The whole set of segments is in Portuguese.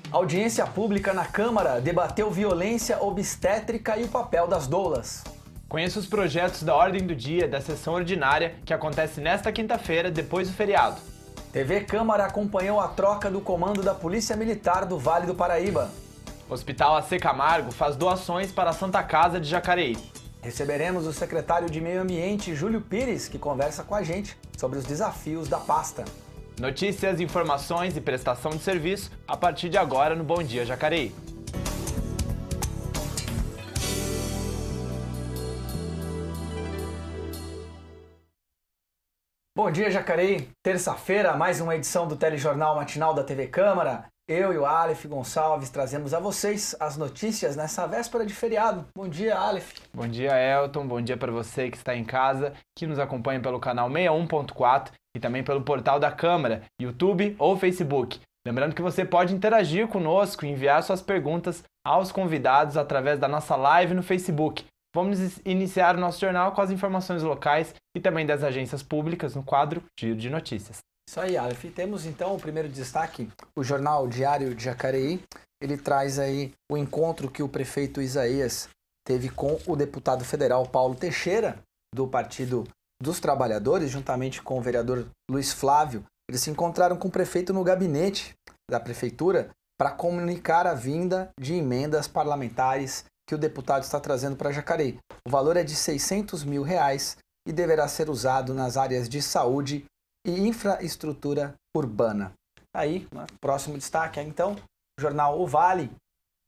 Audiência pública na Câmara debateu violência obstétrica e o papel das doulas. Conheça os projetos da ordem do dia da sessão ordinária que acontece nesta quinta-feira, depois do feriado. TV Câmara acompanhou a troca do comando da Polícia Militar do Vale do Paraíba. Hospital AC Camargo faz doações para a Santa Casa de Jacareí. Receberemos o secretário de Meio Ambiente, Júlio Pires, que conversa com a gente sobre os desafios da pasta. Notícias, informações e prestação de serviço a partir de agora no Bom Dia Jacareí. Bom dia, Jacareí. Terça-feira, mais uma edição do Telejornal Matinal da TV Câmara. Eu e o Aleph Gonçalves trazemos a vocês as notícias nessa véspera de feriado. Bom dia, Aleph. Bom dia, Elton. Bom dia para você que está em casa, que nos acompanha pelo canal 61.4 e também pelo portal da Câmara, YouTube ou Facebook. Lembrando que você pode interagir conosco e enviar suas perguntas aos convidados através da nossa live no Facebook. Vamos iniciar o nosso jornal com as informações locais e também das agências públicas no quadro Giro de Notícias. Isso aí, Aleph. Temos então o primeiro destaque, o Jornal Diário de Jacareí. Ele traz aí o encontro que o prefeito Isaías teve com o deputado federal Paulo Teixeira, do Partido dos Trabalhadores, juntamente com o vereador Luiz Flávio. Eles se encontraram com o prefeito no gabinete da prefeitura para comunicar a vinda de emendas parlamentares que o deputado está trazendo para Jacareí. O valor é de R$600 mil e deverá ser usado nas áreas de saúde e infraestrutura urbana. Aí, próximo destaque, então, jornal O Vale.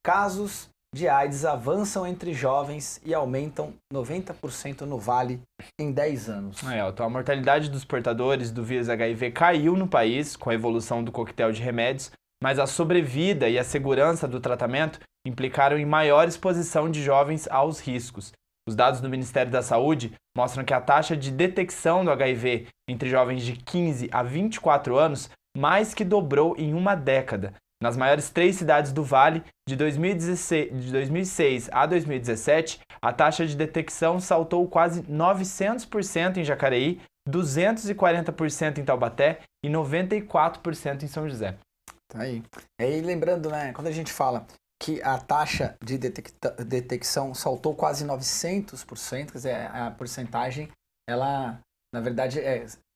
Casos de AIDS avançam entre jovens e aumentam 90% no Vale em 10 anos. Então, a mortalidade dos portadores do vírus HIV caiu no país com a evolução do coquetel de remédios, mas a sobrevida e a segurança do tratamento implicaram em maior exposição de jovens aos riscos. Os dados do Ministério da Saúde mostram que a taxa de detecção do HIV entre jovens de 15 a 24 anos mais que dobrou em uma década. Nas maiores 3 cidades do Vale, de 2006 a 2017, a taxa de detecção saltou quase 900% em Jacareí, 240% em Taubaté e 94% em São José. Tá aí. E aí, lembrando, né, quando a gente fala que a taxa de detecção saltou quase 900%, quer dizer, a porcentagem, ela, na verdade,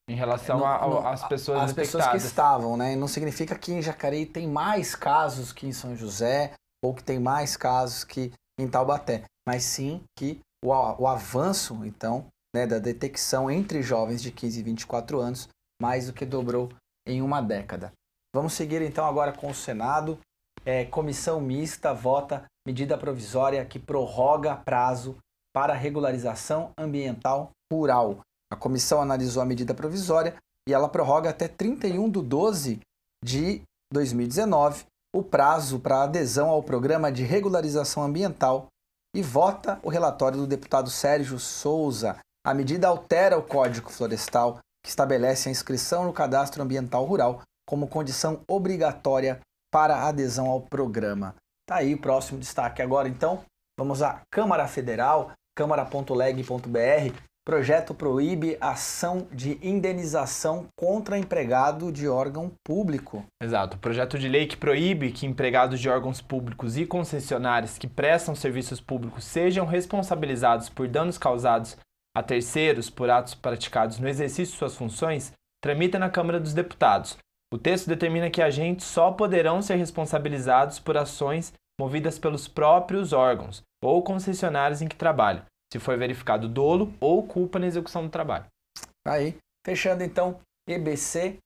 em relação às pessoas as pessoas que estavam, né? Não significa que em Jacareí tem mais casos que em São José, ou que tem mais casos que em Taubaté, mas sim que o avanço, então, né, da detecção entre jovens de 15 e 24 anos, mais do que dobrou em uma década. Vamos seguir, então, agora com o Senado. Comissão mista vota medida provisória que prorroga prazo para regularização ambiental rural. A comissão analisou a medida provisória e ela prorroga até 31/12 de 2019 o prazo para adesão ao programa de regularização ambiental e vota o relatório do deputado Sérgio Souza. A medida altera o Código Florestal, que estabelece a inscrição no Cadastro Ambiental Rural como condição obrigatória para a adesão ao programa. Tá aí o próximo destaque agora, então. Vamos à Câmara Federal, câmara.leg.br. Projeto proíbe ação de indenização contra empregado de órgão público. Exato. O projeto de lei que proíbe que empregados de órgãos públicos e concessionárias que prestam serviços públicos sejam responsabilizados por danos causados a terceiros por atos praticados no exercício de suas funções, tramita na Câmara dos Deputados. O texto determina que agentes só poderão ser responsabilizados por ações movidas pelos próprios órgãos ou concessionários em que trabalham, se for verificado dolo ou culpa na execução do trabalho. Aí, fechando então, EBC,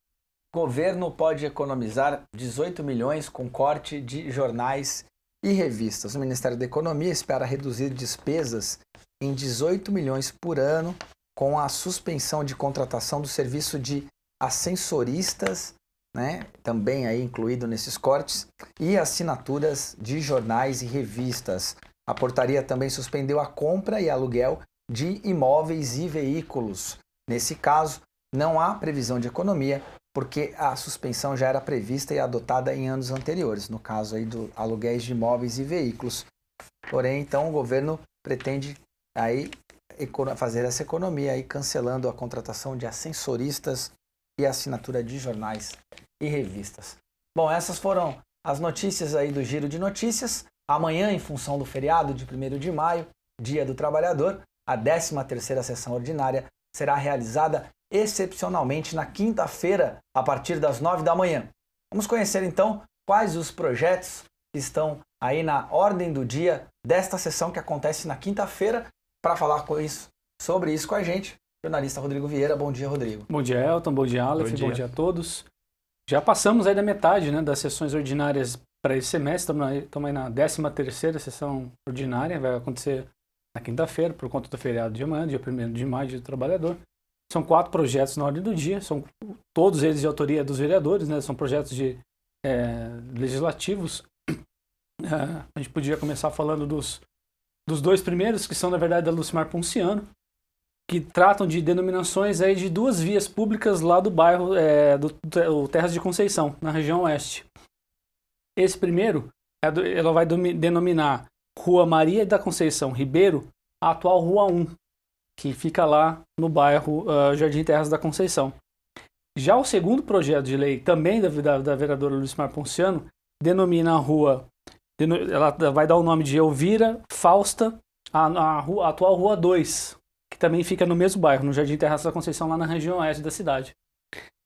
governo pode economizar 18 milhões com corte de jornais e revistas. O Ministério da Economia espera reduzir despesas em 18 milhões por ano com a suspensão de contratação do serviço de ascensoristas, né, também aí incluído nesses cortes, e assinaturas de jornais e revistas. A portaria também suspendeu a compra e aluguel de imóveis e veículos. Nesse caso, não há previsão de economia, porque a suspensão já era prevista e adotada em anos anteriores, no caso aí do aluguéis de imóveis e veículos. Porém, então, o governo pretende aí fazer essa economia, aí, cancelando a contratação de ascensoristas e assinatura de jornais e revistas. Bom, essas foram as notícias aí do Giro de Notícias. Amanhã, em função do feriado de 1º de maio, Dia do Trabalhador, a 13ª sessão ordinária será realizada excepcionalmente na quinta-feira, a partir das 9 da manhã. Vamos conhecer então quais os projetos que estão aí na ordem do dia desta sessão que acontece na quinta-feira. Para falar sobre isso com a gente, jornalista Rodrigo Vieira. Bom dia, Rodrigo. Bom dia, Elton. Bom dia, Aleph. Bom dia a todos. Já passamos aí da metade, né, das sessões ordinárias para esse semestre. Estamos aí na 13ª sessão ordinária. Vai acontecer na quinta-feira, por conta do feriado de amanhã, dia 1º de maio, Dia do Trabalhador. São 4 projetos na ordem do dia. São todos eles de autoria dos vereadores, né? São projetos legislativos. A gente podia começar falando dos 2 primeiros, que são, na verdade, da Lucimar Ponciano, que tratam de denominações aí de 2 vias públicas lá do bairro do Terras de Conceição, na região oeste. Esse primeiro, ela vai denominar Rua Maria da Conceição Ribeiro, a atual Rua 1, que fica lá no bairro Jardim Terras da Conceição. Já o segundo projeto de lei, também da vereadora Lucimar Ponciano, denomina a rua, ela vai dar o nome de Elvira Fausta, a atual Rua 2, que também fica no mesmo bairro, no Jardim Terras da Conceição, lá na região oeste da cidade.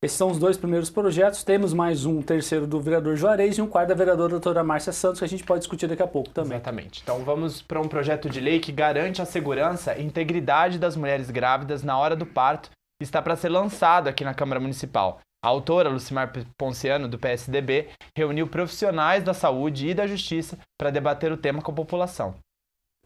Esses são os 2 primeiros projetos. Temos mais um terceiro do vereador Juarez e um quarto da vereadora doutora Márcia Santos, que a gente pode discutir daqui a pouco também. Exatamente. Então vamos para um projeto de lei que garante a segurança e integridade das mulheres grávidas na hora do parto e está para ser lançado aqui na Câmara Municipal. A autora, Lucimar Ponciano, do PSDB, reuniu profissionais da saúde e da justiça para debater o tema com a população.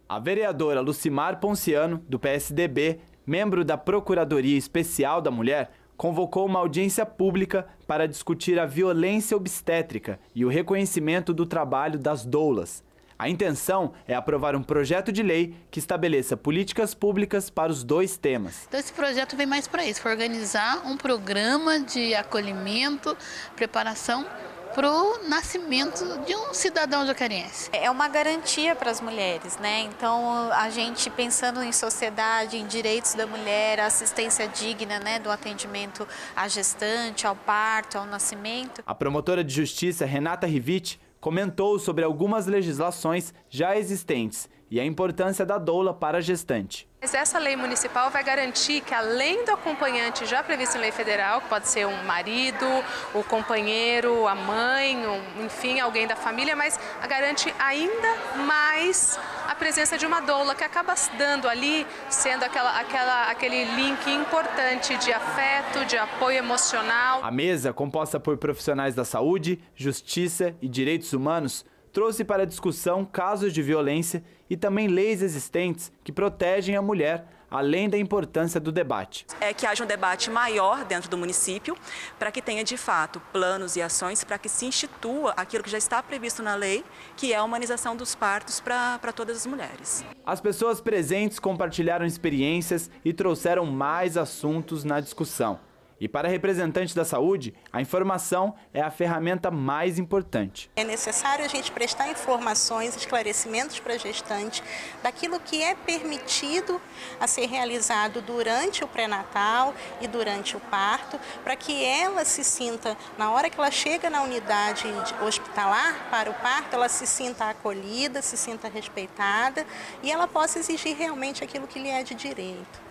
A vereadora Lucimar Ponciano, do PSDB, membro da Procuradoria Especial da Mulher, convocou uma audiência pública para discutir a violência obstétrica e o reconhecimento do trabalho das doulas. A intenção é aprovar um projeto de lei que estabeleça políticas públicas para os 2 temas. Então esse projeto vem mais para isso, para organizar um programa de acolhimento, preparação para o nascimento de um cidadão jacarense. É uma garantia para as mulheres, né? Então, a gente pensando em sociedade, em direitos da mulher, assistência digna, né, do atendimento à gestante, ao parto, ao nascimento. A promotora de justiça, Renata Riviti, comentou sobre algumas legislações já existentes e a importância da doula para a gestante. Mas essa lei municipal vai garantir que, além do acompanhante já previsto em lei federal, que pode ser um marido, o companheiro, a mãe, enfim, alguém da família, mas garante ainda mais a presença de uma doula, que acaba dando ali, sendo aquele link importante de afeto, de apoio emocional. A mesa, composta por profissionais da saúde, justiça e direitos humanos, trouxe para a discussão casos de violência e também leis existentes que protegem a mulher, além da importância do debate. É que haja um debate maior dentro do município, para que tenha de fato planos e ações para que se institua aquilo que já está previsto na lei, que é a humanização dos partos para todas as mulheres. As pessoas presentes compartilharam experiências e trouxeram mais assuntos na discussão. E para representantes da saúde, a informação é a ferramenta mais importante. É necessário a gente prestar informações, esclarecimentos para a gestante daquilo que é permitido a ser realizado durante o pré-natal e durante o parto, para que ela se sinta, na hora que ela chega na unidade hospitalar para o parto, ela se sinta acolhida, se sinta respeitada e ela possa exigir realmente aquilo que lhe é de direito.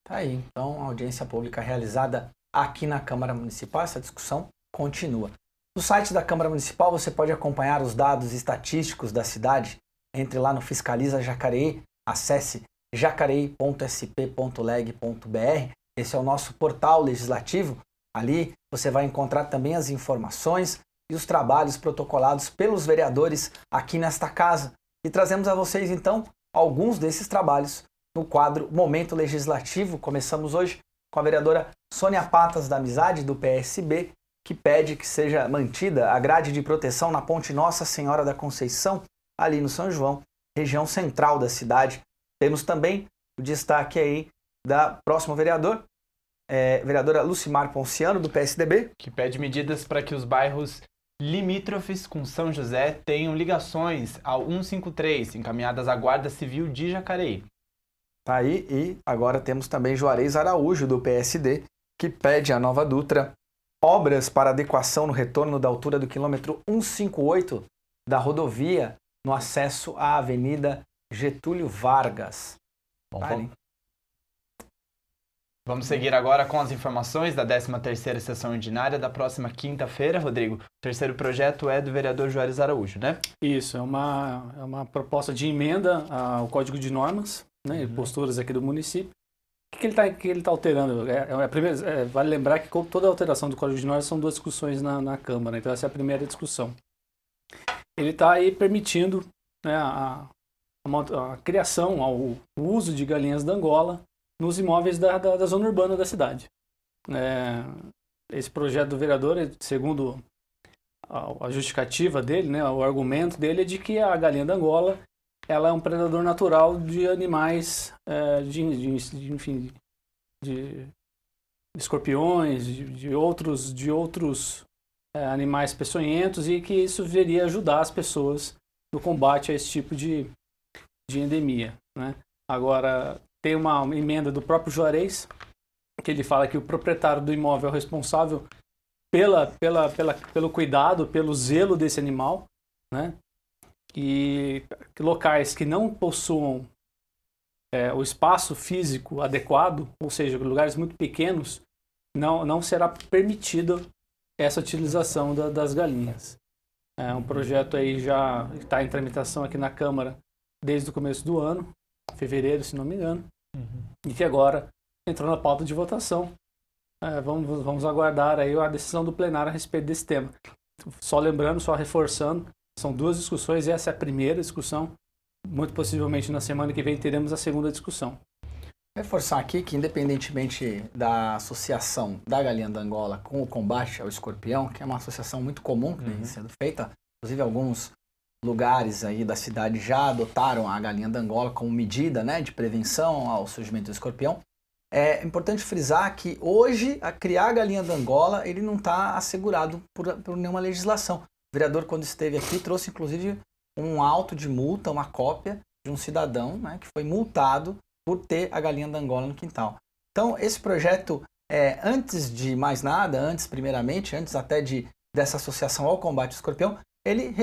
Tá aí, então, a audiência pública realizada aqui na Câmara Municipal, essa discussão continua. No site da Câmara Municipal você pode acompanhar os dados estatísticos da cidade. Entre lá no Fiscaliza Jacareí, acesse jacareí.sp.leg.br. Esse é o nosso portal legislativo. Ali você vai encontrar também as informações e os trabalhos protocolados pelos vereadores aqui nesta casa. E trazemos a vocês, então, alguns desses trabalhos no quadro Momento Legislativo. Começamos hoje com a vereadora Sônia Patas da Amizade, do PSB, que pede que seja mantida a grade de proteção na ponte Nossa Senhora da Conceição, ali no São João, região central da cidade. Temos também o destaque aí da próxima vereadora Lucimar Ponciano, do PSDB, que pede medidas para que os bairros limítrofes com São José tenham ligações ao 153, encaminhadas à Guarda Civil de Jacareí. Tá aí, e agora temos também Juarez Araújo, do PSD, que pede à Nova Dutra obras para adequação no retorno da altura do quilômetro 158 da rodovia no acesso à Avenida Getúlio Vargas. Bom, vamos seguir agora com as informações da 13ª sessão ordinária da próxima quinta-feira, Rodrigo. O terceiro projeto é do vereador Juarez Araújo, né? Isso, é uma proposta de emenda ao Código de Normas, né, e posturas aqui do município. O que ele tá alterando? Vale lembrar que toda alteração do Código de Normas são 2 discussões na Câmara, então essa é a primeira discussão. Ele está aí permitindo, né, a criação, o uso de galinhas d'Angola nos imóveis da zona urbana da cidade. Esse projeto do vereador, segundo a justificativa dele, né, o argumento dele é de que a galinha d'Angola ela é um predador natural de animais, de escorpiões, de outros animais peçonhentos, e que isso viria ajudar as pessoas no combate a esse tipo de endemia, né? Agora, tem uma emenda do próprio Juarez, que ele fala que o proprietário do imóvel é o responsável pelo cuidado, pelo zelo desse animal, né? E locais que não possuam o espaço físico adequado, ou seja, lugares muito pequenos, não será permitida essa utilização das galinhas. É um projeto aí já está em tramitação aqui na Câmara desde o começo do ano, fevereiro, se não me engano, e que agora entrou na pauta de votação. Vamos aguardar aí a decisão do plenário a respeito desse tema. Só lembrando, só reforçando, são 2 discussões, essa é a primeira discussão. Muito possivelmente na semana que vem teremos a segunda discussão. Reforçar aqui que, independentemente da associação da galinha d'Angola com o combate ao escorpião, que é uma associação muito comum que vem sendo feita, inclusive alguns lugares aí da cidade já adotaram a galinha d'Angola como medida, né, de prevenção ao surgimento do escorpião. É importante frisar que hoje criar a galinha d'Angola ele não está assegurado por nenhuma legislação. O vereador, quando esteve aqui, trouxe inclusive um auto de multa, uma cópia de um cidadão, né, que foi multado por ter a galinha d'Angola no quintal. Então, esse projeto, antes de mais nada, antes até dessa associação ao combate ao escorpião, ele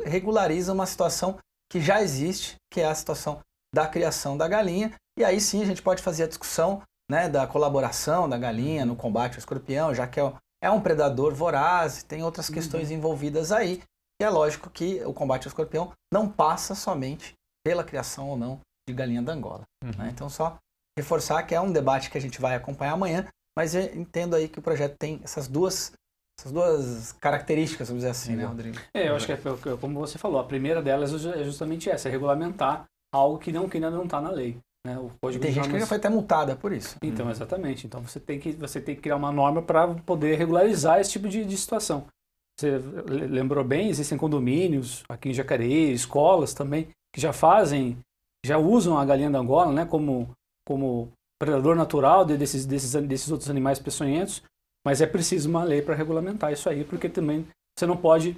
regulariza uma situação que já existe, que é a situação da criação da galinha, e aí sim a gente pode fazer a discussão, né, da colaboração da galinha no combate ao escorpião, já que é um predador voraz, tem outras questões envolvidas aí, e é lógico que o combate ao escorpião não passa somente pela criação ou não de galinha d'Angola. Né? Então, só reforçar que é um debate que a gente vai acompanhar amanhã, mas eu entendo aí que o projeto tem essas duas características, vamos dizer assim, né, Rodrigo? Eu acho que como você falou, a primeira delas é justamente essa, é regulamentar algo que ainda não está na lei. Né? O Código tem gente que já foi até multada por isso. Então, exatamente. Então, você tem que criar uma norma para poder regularizar esse tipo de situação. Você lembrou bem, existem condomínios aqui em Jacareí, escolas também, que já usam a galinha d'Angola, né, como predador natural desses outros animais peçonhentos, mas é preciso uma lei para regulamentar isso aí, porque também você não pode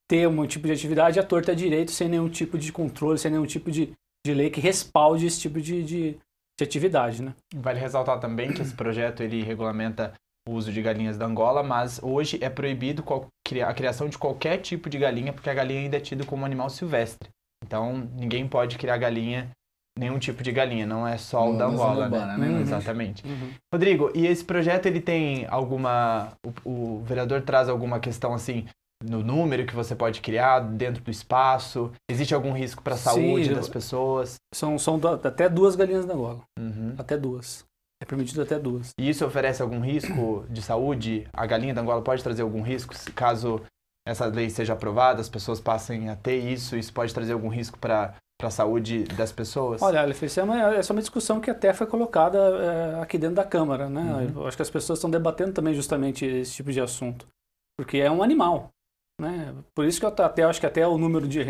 ter um tipo de atividade à torta direito sem nenhum tipo de controle, sem nenhum tipo de lei que respalde esse tipo de atividade, né? Vale ressaltar também que esse projeto ele regulamenta o uso de galinhas d'Angola, mas hoje é proibido a criação de qualquer tipo de galinha, porque a galinha ainda é tida como animal silvestre. Então, ninguém pode criar nenhum tipo de galinha, não é só o d'Angola, né? Exatamente. Rodrigo, e esse projeto, ele tem o vereador traz alguma questão, assim, no número que você pode criar, dentro do espaço? Existe algum risco para a saúde das pessoas? São até 2 galinhas d'Angola. Até 2. É permitido até 2. E isso oferece algum risco de saúde? A galinha d'Angola pode trazer algum risco caso essa lei seja aprovada, as pessoas passem a ter isso pode trazer algum risco para a saúde das pessoas? Olha, essa é uma discussão que até foi colocada aqui dentro da Câmara, né? Eu acho que as pessoas estão debatendo também justamente esse tipo de assunto, porque é um animal, né? Por isso que eu acho que até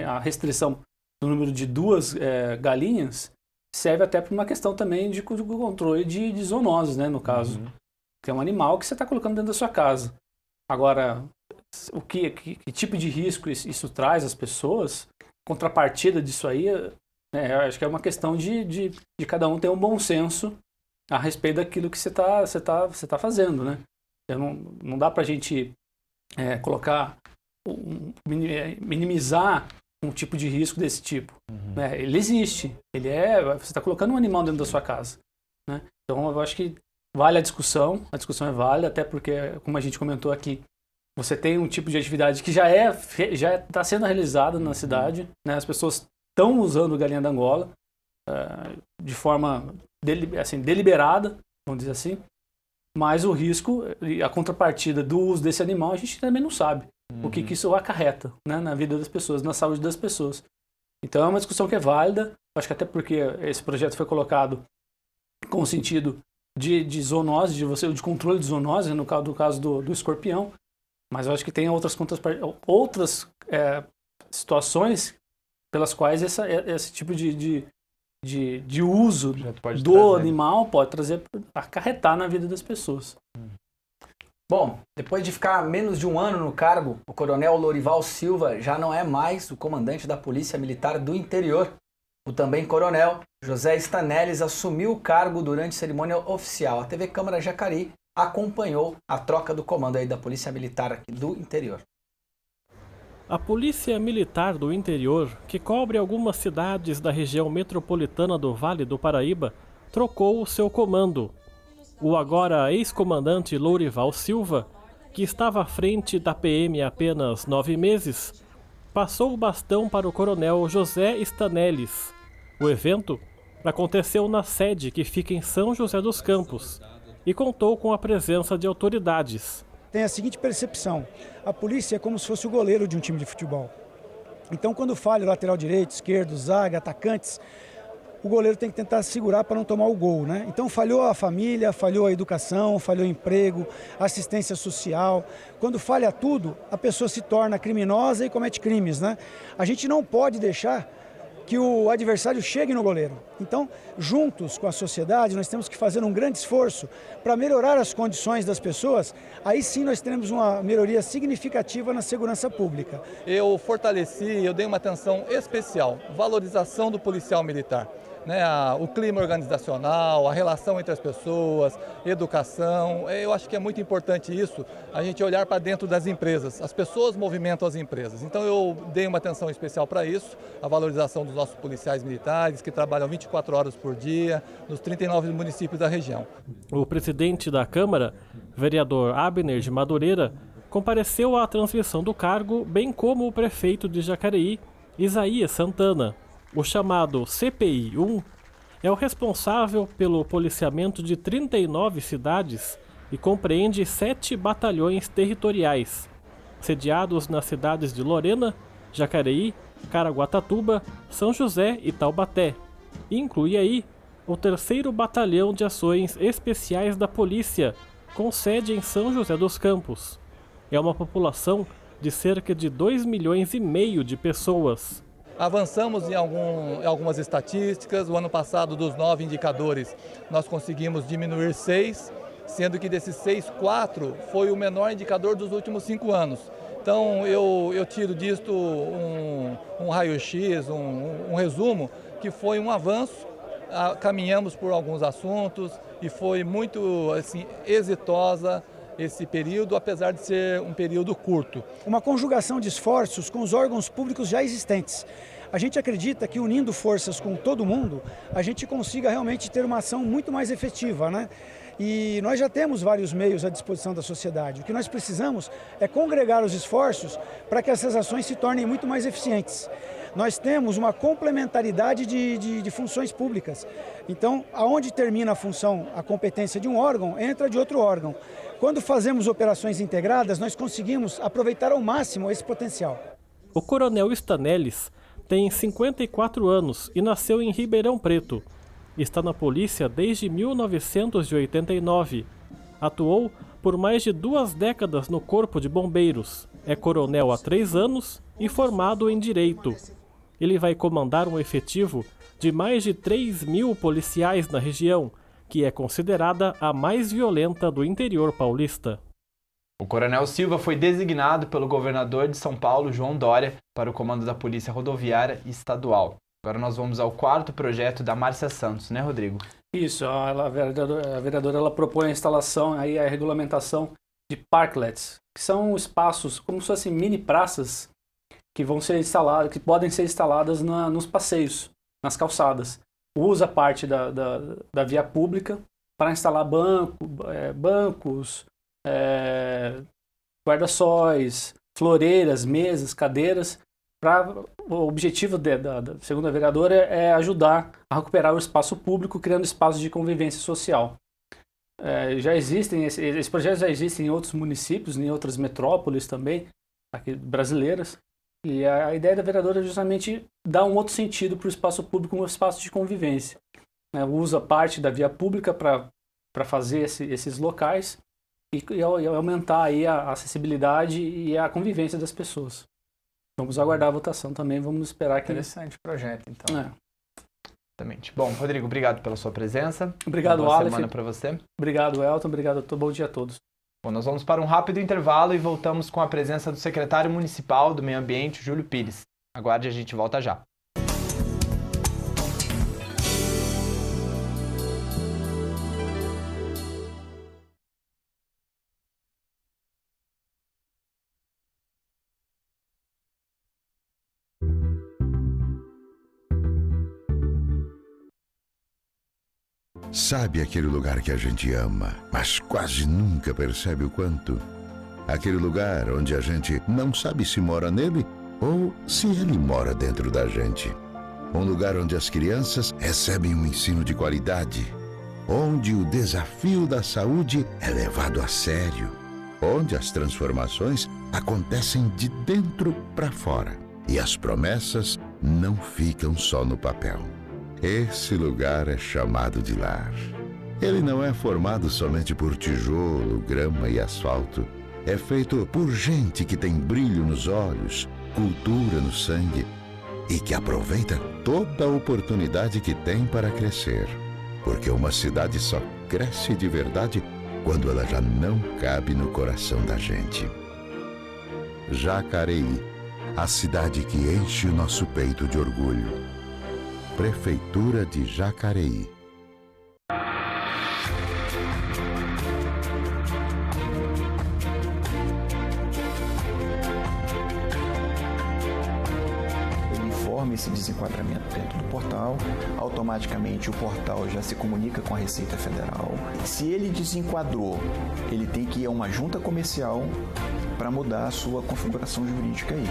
a restrição do número de 2 galinhas serve até para uma questão também de controle de zoonoses, né, no caso. Que é um animal que você está colocando dentro da sua casa. Agora, que tipo de risco isso traz às pessoas, contrapartida disso aí, eu acho que é uma questão de cada um ter um bom senso a respeito daquilo que você tá fazendo, né? Não dá para a gente minimizar um tipo de risco desse tipo. Né? Ele existe. Você está colocando um animal dentro da sua casa. Né? Então, eu acho que vale a discussão é válida, até porque, como a gente comentou aqui, você tem um tipo de atividade que já está sendo realizada na cidade. Né? As pessoas estão usando galinha da Angola de forma deliberada, vamos dizer assim, mas o risco e a contrapartida do uso desse animal a gente também não sabe. O que isso acarreta, né, na vida das pessoas, na saúde das pessoas. Então é uma discussão que é válida, acho que até porque esse projeto foi colocado com o sentido de zoonose, de controle de zoonose, no caso do escorpião, mas eu acho que tem outras situações pelas quais esse tipo de uso do animal pode acarretar na vida das pessoas. Bom, depois de ficar menos de um ano no cargo, o coronel Lourival Silva já não é mais o comandante da Polícia Militar do Interior. O também coronel José Stanelles assumiu o cargo durante cerimônia oficial. A TV Câmara Jacareí acompanhou a troca do comando aí da Polícia Militar aqui do Interior. A Polícia Militar do Interior, que cobre algumas cidades da região metropolitana do Vale do Paraíba, trocou o seu comando. O agora ex-comandante Lourival Silva, que estava à frente da PM há apenas 9 meses, passou o bastão para o coronel José Stanelles. O evento aconteceu na sede que fica em São José dos Campos e contou com a presença de autoridades. Tem a seguinte percepção: a polícia é como se fosse o goleiro de um time de futebol. Então, quando falha o lateral direito, esquerdo, zaga, atacantes, o goleiro tem que tentar segurar para não tomar o gol, né? Então falhou a família, falhou a educação, falhou o emprego, assistência social. Quando falha tudo, a pessoa se torna criminosa e comete crimes, né? A gente não pode deixar que o adversário chegue no goleiro. Então, juntos com a sociedade, nós temos que fazer um grande esforço para melhorar as condições das pessoas. Aí sim nós teremos uma melhoria significativa na segurança pública. Eu fortaleci, eu dei uma atenção especial, valorização do policial militar. Né, o clima organizacional, a relação entre as pessoas, educação. Eu acho que é muito importante isso, a gente olhar para dentro das empresas. As pessoas movimentam as empresas. Então eu dei uma atenção especial para isso, a valorização dos nossos policiais militares, que trabalham 24 horas por dia, nos 39 municípios da região. O presidente da Câmara, vereador Abner de Madureira, compareceu à transmissão do cargo, bem como o prefeito de Jacareí, Isaías Santana. O chamado CPI-1 é o responsável pelo policiamento de 39 cidades e compreende 7 batalhões territoriais, sediados nas cidades de Lorena, Jacareí, Caraguatatuba, São José e Taubaté. E inclui aí o 3º Batalhão de Ações Especiais da Polícia, com sede em São José dos Campos. É uma população de cerca de 2,5 milhões de pessoas. Avançamos em algumas estatísticas. O ano passado, dos 9 indicadores, nós conseguimos diminuir 6, sendo que desses 6, 4 foi o menor indicador dos últimos 5 anos. Então eu tiro disto um raio-x, um resumo, que foi um avanço. Caminhamos por alguns assuntos e foi muito exitosa esse período, apesar de ser um período curto. Uma conjugação de esforços com os órgãos públicos já existentes. A gente acredita que unindo forças com todo mundo, a gente consiga realmente ter uma ação muito mais efetiva, né? E nós já temos vários meios à disposição da sociedade. O que nós precisamos é congregar os esforços para que essas ações se tornem muito mais eficientes. Nós temos uma complementaridade de funções públicas. Então, aonde termina a função, a competência de um órgão, entra de outro órgão. Quando fazemos operações integradas, nós conseguimos aproveitar ao máximo esse potencial. O coronel Stanelles tem 54 anos e nasceu em Ribeirão Preto. Está na polícia desde 1989. Atuou por mais de 2 décadas no Corpo de Bombeiros. É coronel há 3 anos e formado em Direito. Ele vai comandar um efetivo de mais de 3.000 policiais na região, que é considerada a mais violenta do interior paulista. O coronel Silva foi designado pelo governador de São Paulo, João Dória, para o comando da Polícia Rodoviária Estadual. Agora nós vamos ao 4º projeto da Márcia Santos, né, Rodrigo? Isso, a vereadora ela propõe a instalação, aí a regulamentação parklets, que são espaços como se fossem mini praças que vão ser instaladas, que podem ser instaladas nos passeios, nas calçadas. Usa parte da via pública para instalar bancos, guarda-sóis, floreiras, mesas, cadeiras. O objetivo, segundo a vereadora, é ajudar a recuperar o espaço público, criando espaços de convivência social. Esses projetos já existem em outros municípios, em outras metrópoles também, aqui brasileiras. E a ideia da vereadora é justamente dar um outro sentido para o espaço público, um espaço de convivência. Usa parte da via pública para fazer esses locais e aumentar aí a acessibilidade e a convivência das pessoas. Vamos aguardar a votação também, vamos esperar que... Interessante projeto, então. Exatamente. Bom, Rodrigo, obrigado pela sua presença. Obrigado, Boa Aleph. semana para você. Obrigado, Elton. Obrigado, bom dia a todos. Bom, nós vamos para um rápido intervalo e voltamos com a presença do secretário municipal do Meio Ambiente, Júlio Pires. Aguarde, a gente volta já. Sabe aquele lugar que a gente ama, mas quase nunca percebe o quanto? Aquele lugar onde a gente não sabe se mora nele ou se ele mora dentro da gente. Um lugar onde as crianças recebem um ensino de qualidade, onde o desafio da saúde é levado a sério, onde as transformações acontecem de dentro para fora e as promessas não ficam só no papel. Esse lugar é chamado de lar. Ele não é formado somente por tijolo, grama e asfalto. É feito por gente que tem brilho nos olhos, cultura no sangue e que aproveita toda a oportunidade que tem para crescer. Porque uma cidade só cresce de verdade quando ela já não cabe no coração da gente. Jacareí, a cidade que enche o nosso peito de orgulho. Prefeitura de Jacareí. Informe esse desenquadramento dentro do portal, automaticamente o portal já se comunica com a Receita Federal. Se ele desenquadrou, ele tem que ir a uma junta comercial para mudar a sua configuração jurídica aí.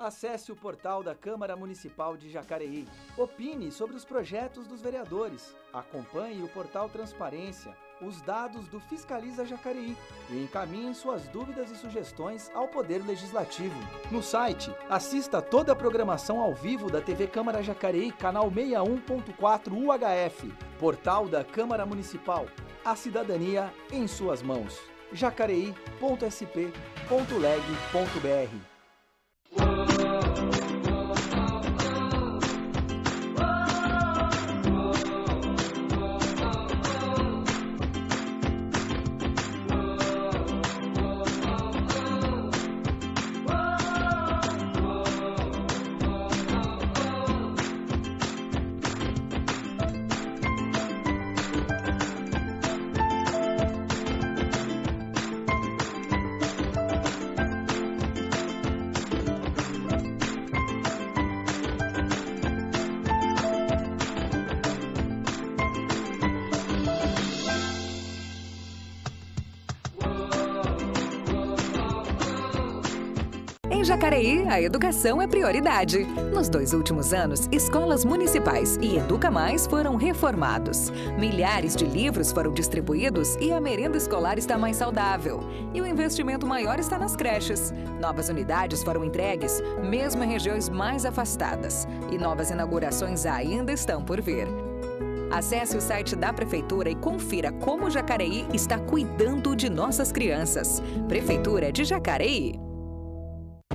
Acesse o portal da Câmara Municipal de Jacareí. Opine sobre os projetos dos vereadores. Acompanhe o portal Transparência, os dados do Fiscaliza Jacareí e encaminhe suas dúvidas e sugestões ao Poder Legislativo. No site, assista toda a programação ao vivo da TV Câmara Jacareí, canal 61.4 UHF. Portal da Câmara Municipal. A cidadania em suas mãos. jacareí.sp.leg.br. Em Jacareí, a educação é prioridade. Nos 2 últimos anos, escolas municipais e Educa Mais foram reformados. Milhares de livros foram distribuídos e a merenda escolar está mais saudável. E o investimento maior está nas creches. Novas unidades foram entregues, mesmo em regiões mais afastadas. E novas inaugurações ainda estão por vir. Acesse o site da Prefeitura e confira como Jacareí está cuidando de nossas crianças. Prefeitura de Jacareí.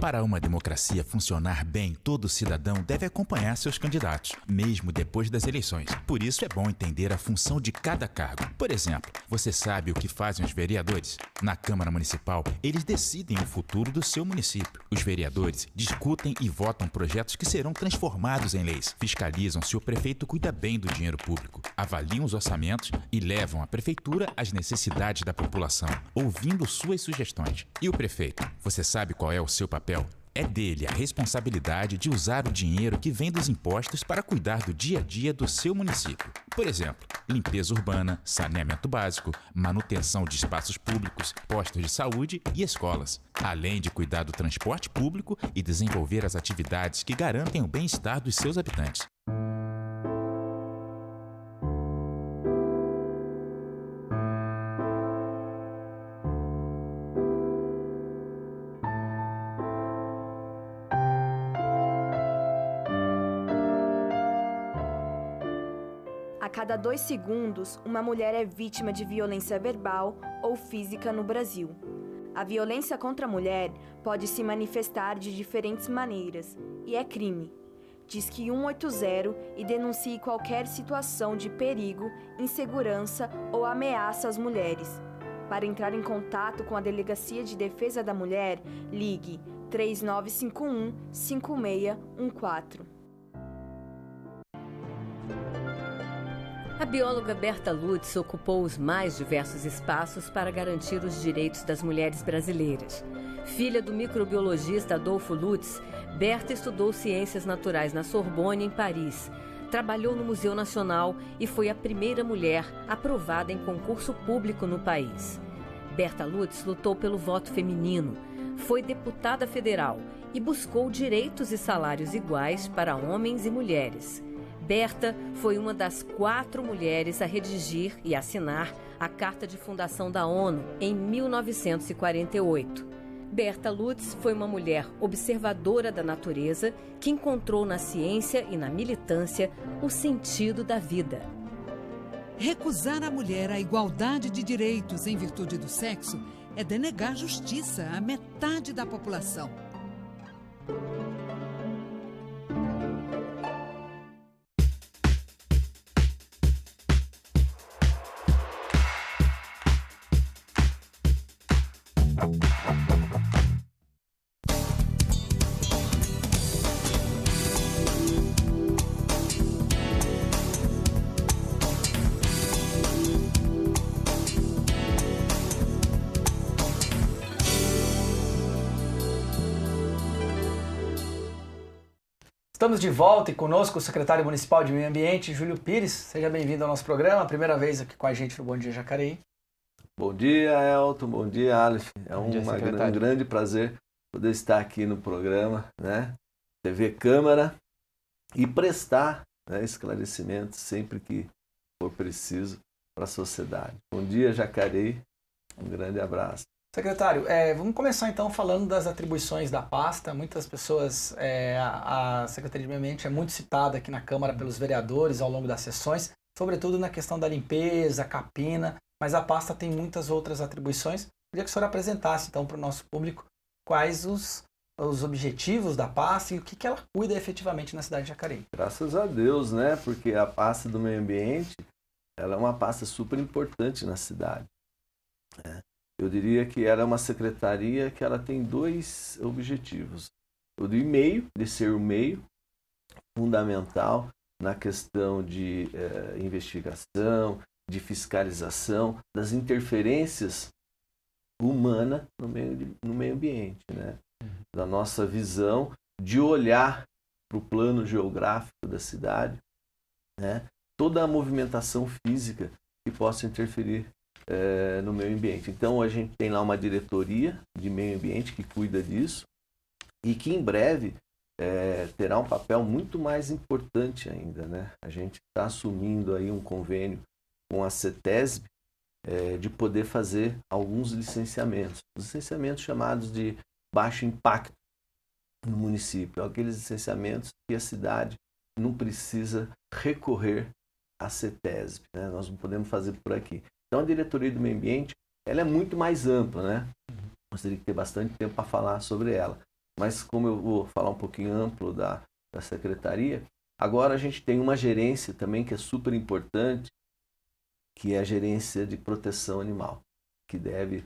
Para uma democracia funcionar bem, todo cidadão deve acompanhar seus candidatos, mesmo depois das eleições. Por isso é bom entender a função de cada cargo. Por exemplo, você sabe o que fazem os vereadores? Na Câmara Municipal, eles decidem o futuro do seu município. Os vereadores discutem e votam projetos que serão transformados em leis, fiscalizam se o prefeito cuida bem do dinheiro público, avaliam os orçamentos e levam à prefeitura as necessidades da população, ouvindo suas sugestões. E o prefeito? Você sabe qual é o seu papel? É dele a responsabilidade de usar o dinheiro que vem dos impostos para cuidar do dia a dia do seu município. Por exemplo, limpeza urbana, saneamento básico, manutenção de espaços públicos, postos de saúde e escolas, além de cuidar do transporte público e desenvolver as atividades que garantem o bem-estar dos seus habitantes. A cada 2 segundos, uma mulher é vítima de violência verbal ou física no Brasil. A violência contra a mulher pode se manifestar de diferentes maneiras e é crime. Disque 180 e denuncie qualquer situação de perigo, insegurança ou ameaça às mulheres. Para entrar em contato com a Delegacia de Defesa da Mulher, ligue 3951-5614. A bióloga Berta Lutz ocupou os mais diversos espaços para garantir os direitos das mulheres brasileiras. Filha do microbiologista Adolfo Lutz, Berta estudou ciências naturais na Sorbonne, em Paris. Trabalhou no Museu Nacional e foi a primeira mulher aprovada em concurso público no país. Berta Lutz lutou pelo voto feminino, foi deputada federal e buscou direitos e salários iguais para homens e mulheres. Berta foi uma das 4 mulheres a redigir e assinar a Carta de Fundação da ONU em 1948. Berta Lutz foi uma mulher observadora da natureza que encontrou na ciência e na militância o sentido da vida. Recusar à mulher a igualdade de direitos em virtude do sexo é denegar justiça à metade da população. Estamos de volta e conosco o secretário municipal de Meio Ambiente, Júlio Pires. Seja bem-vindo ao nosso programa, primeira vez aqui com a gente no Bom Dia Jacareí. Bom dia, Elton. Bom dia, Aleph. É um grande prazer poder estar aqui no programa, né? TV Câmara, e prestar, né, esclarecimentos sempre que for preciso para a sociedade. Bom dia, Jacareí. Um grande abraço. Secretário, vamos começar então falando das atribuições da pasta. Muitas pessoas, a Secretaria de Meio Ambiente é muito citada aqui na Câmara pelos vereadores ao longo das sessões, sobretudo na questão da limpeza, capina, mas a pasta tem muitas outras atribuições. Queria que o senhor apresentasse então para o nosso público quais os objetivos da pasta e o que ela cuida efetivamente na cidade de Jacareí. Graças a Deus, né? Porque a pasta do meio ambiente, ela é uma pasta super importante na cidade, né? Eu diria que ela é uma secretaria que ela tem 2 objetivos. O do meio, de ser o meio fundamental na questão de investigação, de fiscalização, das interferências humanas no meio ambiente, né? Da nossa visão de olhar para o plano geográfico da cidade, né? Toda a movimentação física que possa interferir no meio ambiente. Então a gente tem lá uma diretoria de meio ambiente que cuida disso e que em breve terá um papel muito mais importante ainda, né? A gente está assumindo aí um convênio com a CETESB de poder fazer alguns licenciamentos chamados de baixo impacto no município, aqueles licenciamentos que a cidade não precisa recorrer à CETESB, né? Nós não podemos fazer por aqui. Então a diretoria do meio ambiente, ela é muito mais ampla, né? Você teria que ter bastante tempo para falar sobre ela. mas como eu vou falar um pouquinho amplo da secretaria, agora a gente tem uma gerência também que é super importante, que é a gerência de proteção animal, que deve,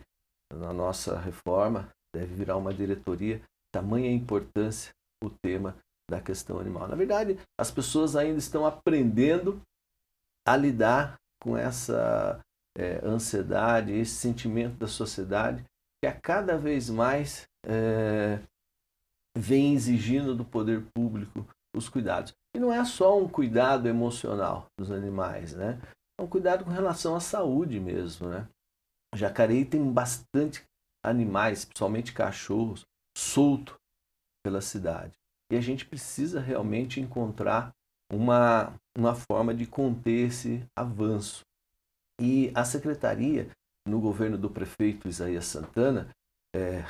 na nossa reforma, deve virar uma diretoria, tamanha importância o tema da questão animal. Na verdade, as pessoas ainda estão aprendendo a lidar com essa ansiedade, esse sentimento da sociedade, que a cada vez mais vem exigindo do poder público os cuidados. E não é só um cuidado emocional dos animais, né? É um cuidado com relação à saúde mesmo, né? Jacareí tem bastante animais, principalmente cachorros, soltos pela cidade. E a gente precisa realmente encontrar uma forma de conter esse avanço. E a secretaria, no governo do prefeito Isaías Santana,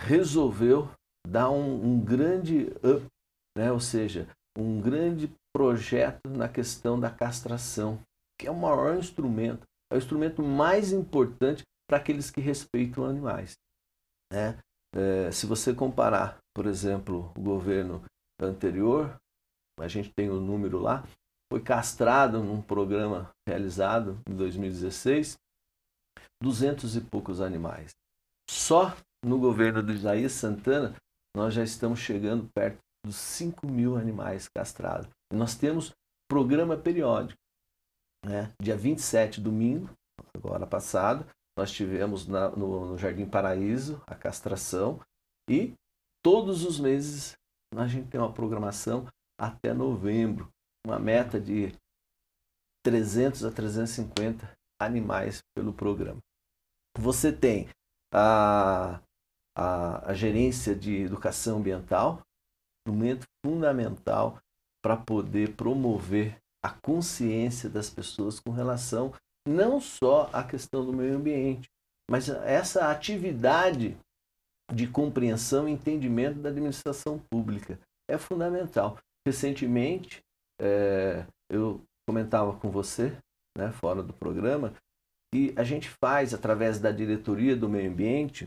resolveu dar um grande up, né? Ou seja, um grande projeto na questão da castração, que é o maior instrumento, é o instrumento mais importante para aqueles que respeitam animais, né? Se você comparar, por exemplo, o governo anterior, a gente tem o número lá, foi castrado num programa realizado em 2016, 200 e poucos animais. Só no governo do Isaías Santana, nós já estamos chegando perto dos 5.000 animais castrados. E nós temos programa periódico, né? Dia 27, domingo, agora passado, nós tivemos no Jardim Paraíso a castração e todos os meses a gente tem uma programação até novembro, uma meta de 300 a 350 animais pelo programa. Você tem a gerência de educação ambiental, instrumento fundamental para poder promover a consciência das pessoas com relação não só à questão do meio ambiente, mas essa atividade de compreensão e entendimento da administração pública é fundamental. Recentemente, eu comentava com você, né, fora do programa, que a gente faz, através da diretoria do meio ambiente,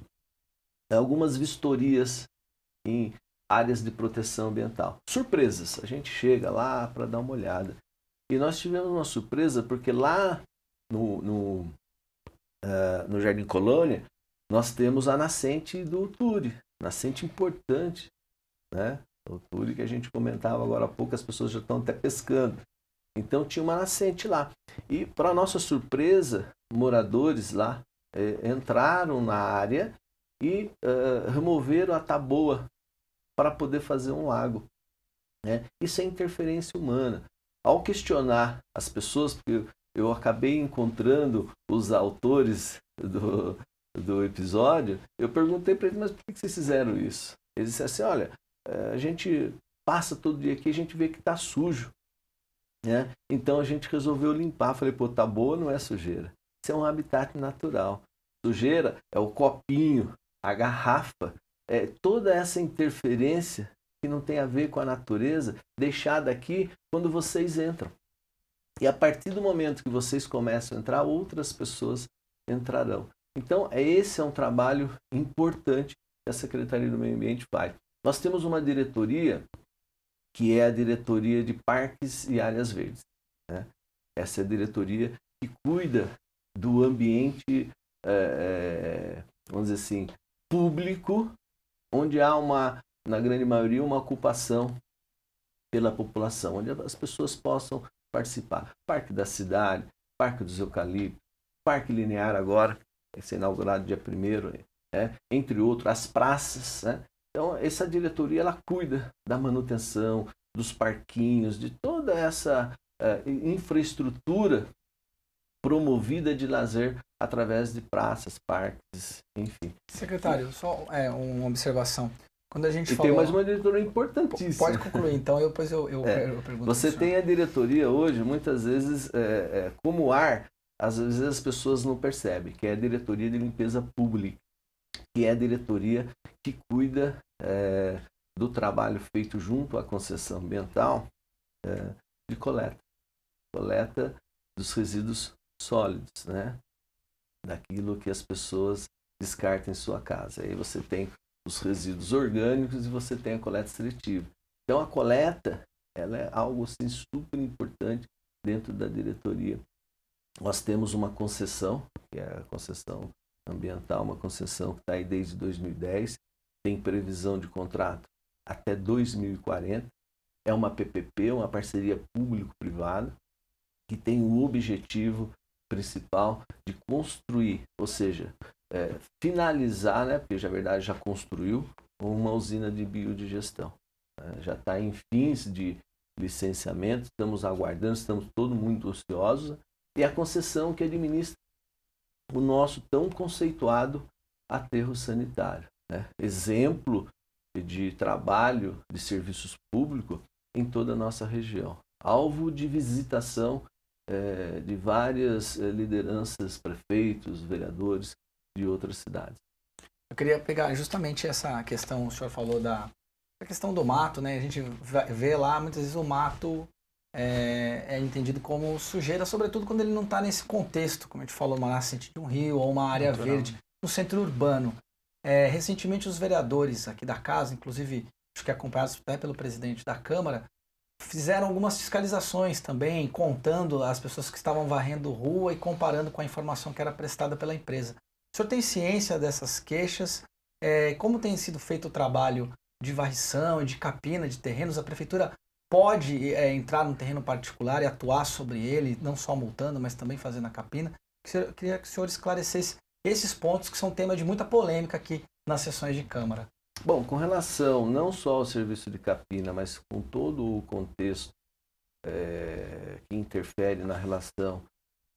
algumas vistorias em áreas de proteção ambiental. Surpresas, a gente chega lá para dar uma olhada. E nós tivemos uma surpresa porque lá no Jardim Colônia, nós temos a nascente do Turi, nascente importante, né? O Turi que a gente comentava agora há pouco, as pessoas já estão até pescando. Então tinha uma nascente lá. E para nossa surpresa, moradores lá entraram na área e removeram a taboa para poder fazer um lago, né? Isso é interferência humana. Ao questionar as pessoas, porque eu acabei encontrando os autores do episódio, eu perguntei para eles, mas por que vocês fizeram isso? Eles disseram assim, olha, a gente passa todo dia aqui e a gente vê que está sujo, né? Então a gente resolveu limpar. Falei, pô, taboa não é sujeira. Isso é um habitat natural. Sujeira é o copinho, a garrafa, toda essa interferência que não tem a ver com a natureza, deixada aqui quando vocês entram. E a partir do momento que vocês começam a entrar, outras pessoas entrarão. Então, esse é um trabalho importante que a Secretaria do Meio Ambiente faz. Nós temos uma diretoria, que é a Diretoria de Parques e Áreas Verdes, né? Essa é a diretoria que cuida do ambiente, vamos dizer assim, público, onde há na grande maioria, uma ocupação pela população, onde as pessoas possam participar. Parque da Cidade, Parque dos Eucaliptos, Parque Linear agora, vai ser inaugurado dia 1º, entre outros, as praças, né? Então, essa diretoria, ela cuida da manutenção, dos parquinhos, de toda essa infraestrutura promovida de lazer através de praças, parques, enfim. Secretário, só uma observação. Quando a gente tem mais uma diretoria importantíssima. Pode concluir, então, depois eu pergunto. Você tem a diretoria hoje, muitas vezes, como ar, às vezes as pessoas não percebem, que é a diretoria de limpeza pública, que é a diretoria que cuida do trabalho feito junto à concessão ambiental de coleta dos resíduos sólidos, né? Daquilo que as pessoas descartam em sua casa. Aí você tem os resíduos orgânicos e você tem a coleta seletiva. Então a coleta, ela é algo assim, super importante dentro da diretoria. Nós temos uma concessão, que é a concessão ambiental, uma concessão que está aí desde 2010, tem previsão de contrato até 2040, é uma PPP, uma parceria público-privada, que tem o objetivo principal de construir, ou seja, finalizar, né, porque na verdade já construiu, uma usina de biodigestão. Já está em fins de licenciamento, estamos aguardando, estamos todos muito ansiosos, e a concessão que administra o nosso tão conceituado aterro sanitário, né? Exemplo de trabalho de serviços públicos em toda a nossa região. Alvo de visitação de várias lideranças, prefeitos, vereadores de outras cidades. Eu queria pegar justamente essa questão, o senhor falou da questão do mato, né? A gente vê lá, muitas vezes o mato é entendido como sujeira, sobretudo quando ele não está nesse contexto, como a gente falou, uma nascente de um rio ou uma área verde, no centro urbano. Recentemente os vereadores aqui da casa, inclusive acho que acompanhados até pelo presidente da Câmara, fizeram algumas fiscalizações também, contando as pessoas que estavam varrendo rua e comparando com a informação que era prestada pela empresa. O senhor tem ciência dessas queixas? Como tem sido feito o trabalho de varrição e de capina de terrenos? A prefeitura pode entrar num terreno particular e atuar sobre ele, não só multando, mas também fazendo a capina? Eu queria que o senhor esclarecesse esses pontos que são tema de muita polêmica aqui nas sessões de Câmara. Bom, com relação não só ao serviço de capina, mas com todo o contexto que interfere na relação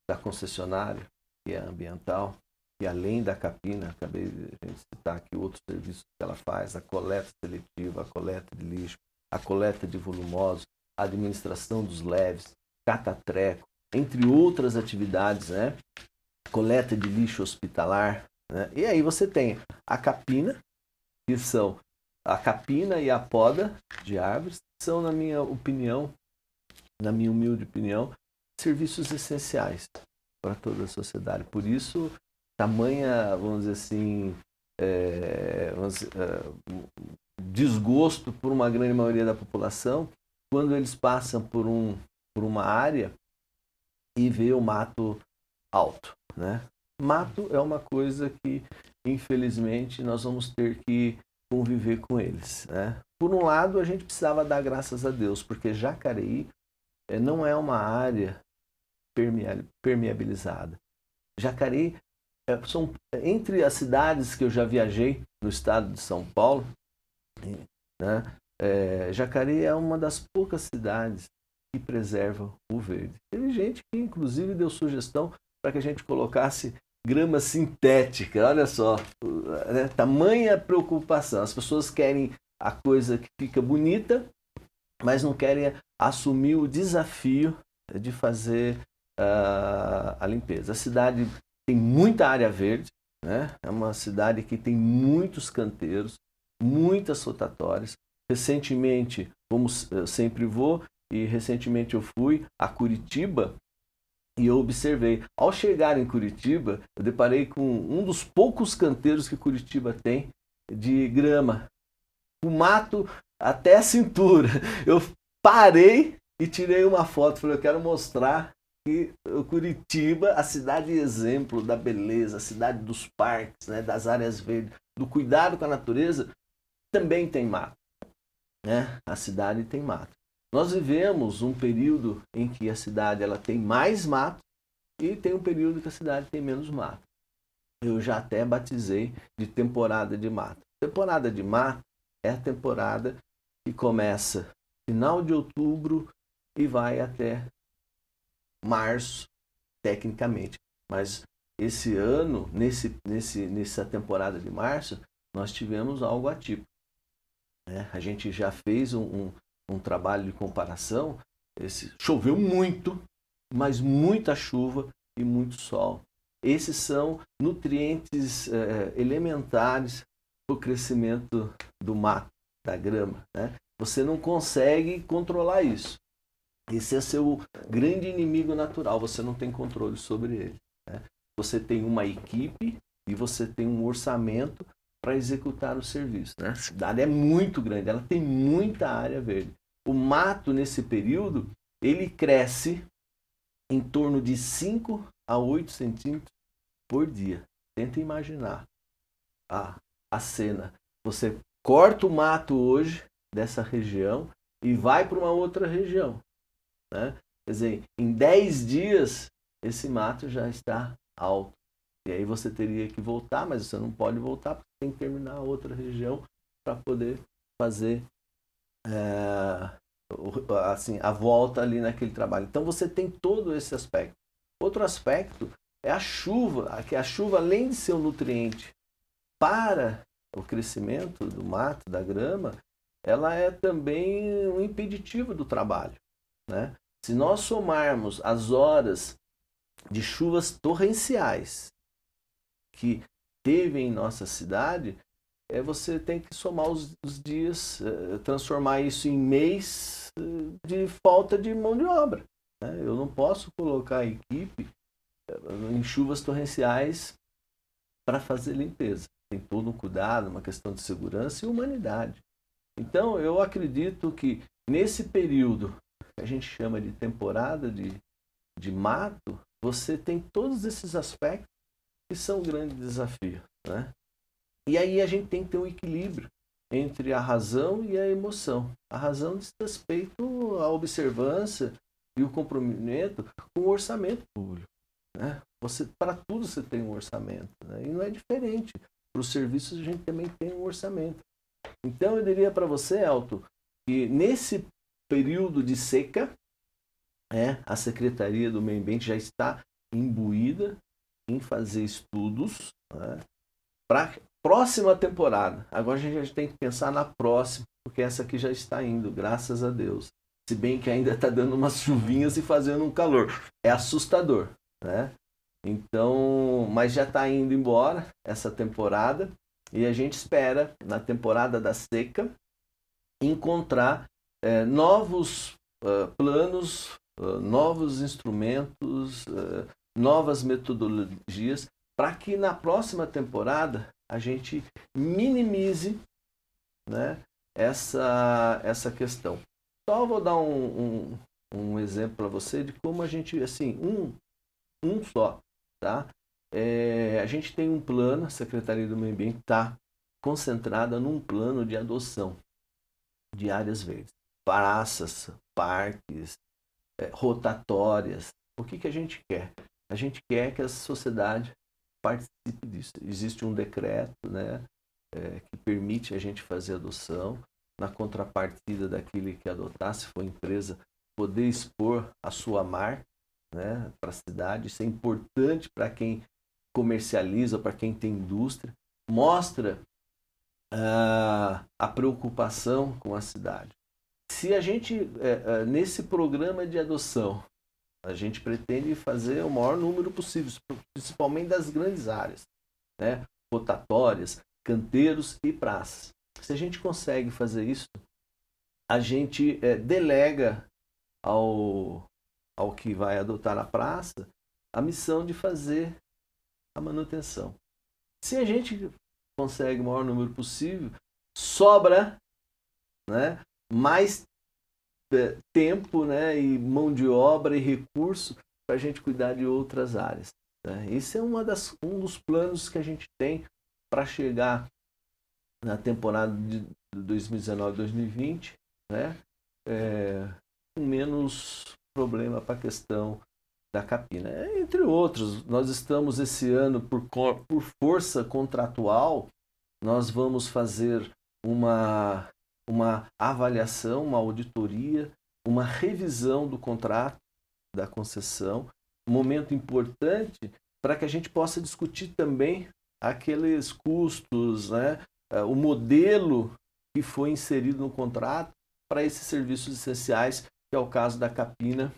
da concessionária, que é ambiental, e além da capina, acabei de citar aqui outros serviços que ela faz, a coleta seletiva, a coleta de lixo, a coleta de volumosos, a administração dos leves, catatreco, entre outras atividades, né? Coleta de lixo hospitalar, né? E aí você tem a capina, que são a capina e a poda de árvores, que são, na minha opinião, na minha humilde opinião, serviços essenciais para toda a sociedade. Por isso, tamanha, vamos dizer assim, desgosto por uma grande maioria da população quando eles passam por uma área e vê o mato alto, né? Mato é uma coisa que, infelizmente, nós vamos ter que conviver com eles, né? Por um lado, a gente precisava dar graças a Deus, porque Jacareí não é uma área permeabilizada. Jacareí são entre as cidades que eu já viajei no estado de São Paulo, né? Jacareí é uma das poucas cidades que preservam o verde. Teve gente que, inclusive, deu sugestão para que a gente colocasse grama sintética. Olha só, né? Tamanha preocupação. As pessoas querem a coisa que fica bonita, mas não querem assumir o desafio de fazer a limpeza. A cidade tem muita área verde, né? É uma cidade que tem muitos canteiros, muitas rotatórias. Recentemente, como eu sempre vou, e recentemente eu fui a Curitiba e eu observei. Ao chegar em Curitiba, eu deparei com um dos poucos canteiros que Curitiba tem de grama, o mato até a cintura. Eu parei e tirei uma foto, falei, eu quero mostrar que Curitiba, a cidade exemplo da beleza, a cidade dos parques, né, das áreas verdes, do cuidado com a natureza, também tem mato, né? A cidade tem mato. Nós vivemos um período em que a cidade ela tem mais mato e tem um período que a cidade tem menos mato. Eu já até batizei de temporada de mato. Temporada de mato é a temporada que começa final de outubro e vai até março, tecnicamente. Mas esse ano, nessa temporada de março, nós tivemos algo atípico, né? A gente já fez um trabalho de comparação. Choveu muito, mas muita chuva e muito sol. Esses são nutrientes elementares para o crescimento do mato, da grama, né? Você não consegue controlar isso. Esse é seu grande inimigo natural, você não tem controle sobre ele, né? Você tem uma equipe e você tem um orçamento para executar o serviço, né? A cidade é muito grande, ela tem muita área verde. O mato, nesse período, ele cresce em torno de 5 a 8 centímetros por dia. Tenta imaginar a cena. Você corta o mato hoje dessa região e vai para uma outra região, né? Quer dizer, em 10 dias, esse mato já está alto. E aí você teria que voltar, mas você não pode voltar porque tem que terminar a outra região para poder fazer assim, a volta ali naquele trabalho. Então você tem todo esse aspecto. Outro aspecto é a chuva, que a chuva, além de ser um nutriente para o crescimento do mato, da grama, ela é também um impeditivo do trabalho, né? Se nós somarmos as horas de chuvas torrenciais que teve em nossa cidade, você tem que somar os dias, transformar isso em mês de falta de mão de obra, né? Eu não posso colocar a equipe em chuvas torrenciais para fazer limpeza. Tem todo um cuidado, uma questão de segurança e humanidade. Então, eu acredito que nesse período que a gente chama de temporada de mato, você tem todos esses aspectos que são um grande desafio, né? E aí a gente tem que ter um equilíbrio entre a razão e a emoção. A razão diz respeito à observância e o comprometimento com o orçamento público, né? Para tudo você tem um orçamento, né? E não é diferente. Para os serviços a gente também tem um orçamento. Então eu diria para você, Elton, que nesse período de seca, a Secretaria do Meio Ambiente já está imbuída em fazer estudos, né, para próxima temporada. Agora a gente tem que pensar na próxima, porque essa aqui já está indo, graças a Deus. Se bem que ainda está dando umas chuvinhas e fazendo um calor. É assustador, né? Então, mas já está indo embora essa temporada e a gente espera, na temporada da seca, encontrar novos planos, novos instrumentos, novas metodologias, para que na próxima temporada a gente minimize, né, essa questão. Só vou dar um exemplo para você de como a gente, assim, um só, tá? A gente tem um plano, a Secretaria do Meio Ambiente está concentrada num plano de adoção de áreas verdes, praças, parques, rotatórias. O que a gente quer? A gente quer que a sociedade participe disso. Existe um decreto, né, que permite a gente fazer adoção, na contrapartida daquele que adotar, se for empresa, poder expor a sua marca, né, para a cidade. Isso é importante para quem comercializa, para quem tem indústria. Mostra a preocupação com a cidade. Se a gente, nesse programa de adoção, a gente pretende fazer o maior número possível, principalmente das grandes áreas, né, rotatórias, canteiros e praças. Se a gente consegue fazer isso, a gente delega ao que vai adotar a praça a missão de fazer a manutenção. Se a gente consegue o maior número possível, sobra, né, mais tempo, né, e mão de obra e recurso para a gente cuidar de outras áreas, né? Esse é um dos planos que a gente tem para chegar na temporada de 2019-2020, né, com menos problema para a questão da capina. Entre outros, nós estamos esse ano, por força contratual, nós vamos fazer uma avaliação, uma auditoria, uma revisão do contrato da concessão, um momento importante para que a gente possa discutir também aqueles custos, né, o modelo que foi inserido no contrato para esses serviços essenciais, que é o caso da capina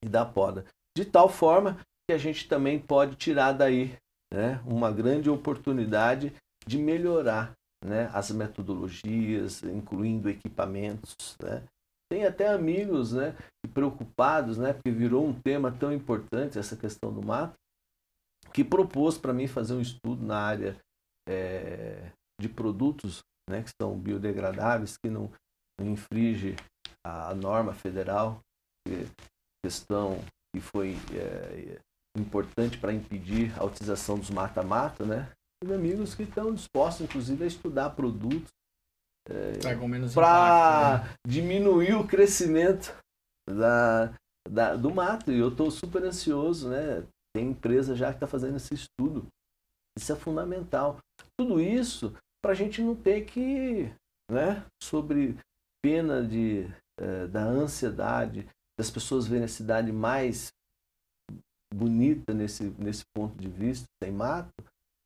e da poda. De tal forma que a gente também pode tirar daí, né, uma grande oportunidade de melhorar, né, as metodologias, incluindo equipamentos, né. Tem até amigos, né, preocupados, né, porque virou um tema tão importante essa questão do mato, que propôs para mim fazer um estudo na área de produtos, né, que são biodegradáveis, que não infringe a norma federal, questão que foi importante para impedir a utilização dos mata-mata, né? Tem amigos que estão dispostos, inclusive, a estudar produtos para diminuir o crescimento do mato. E eu estou super ansioso, né? Tem empresa já que está fazendo esse estudo. Isso é fundamental. Tudo isso para a gente não ter que, né, sobre pena da ansiedade, das pessoas verem a cidade mais bonita nesse ponto de vista, sem mato,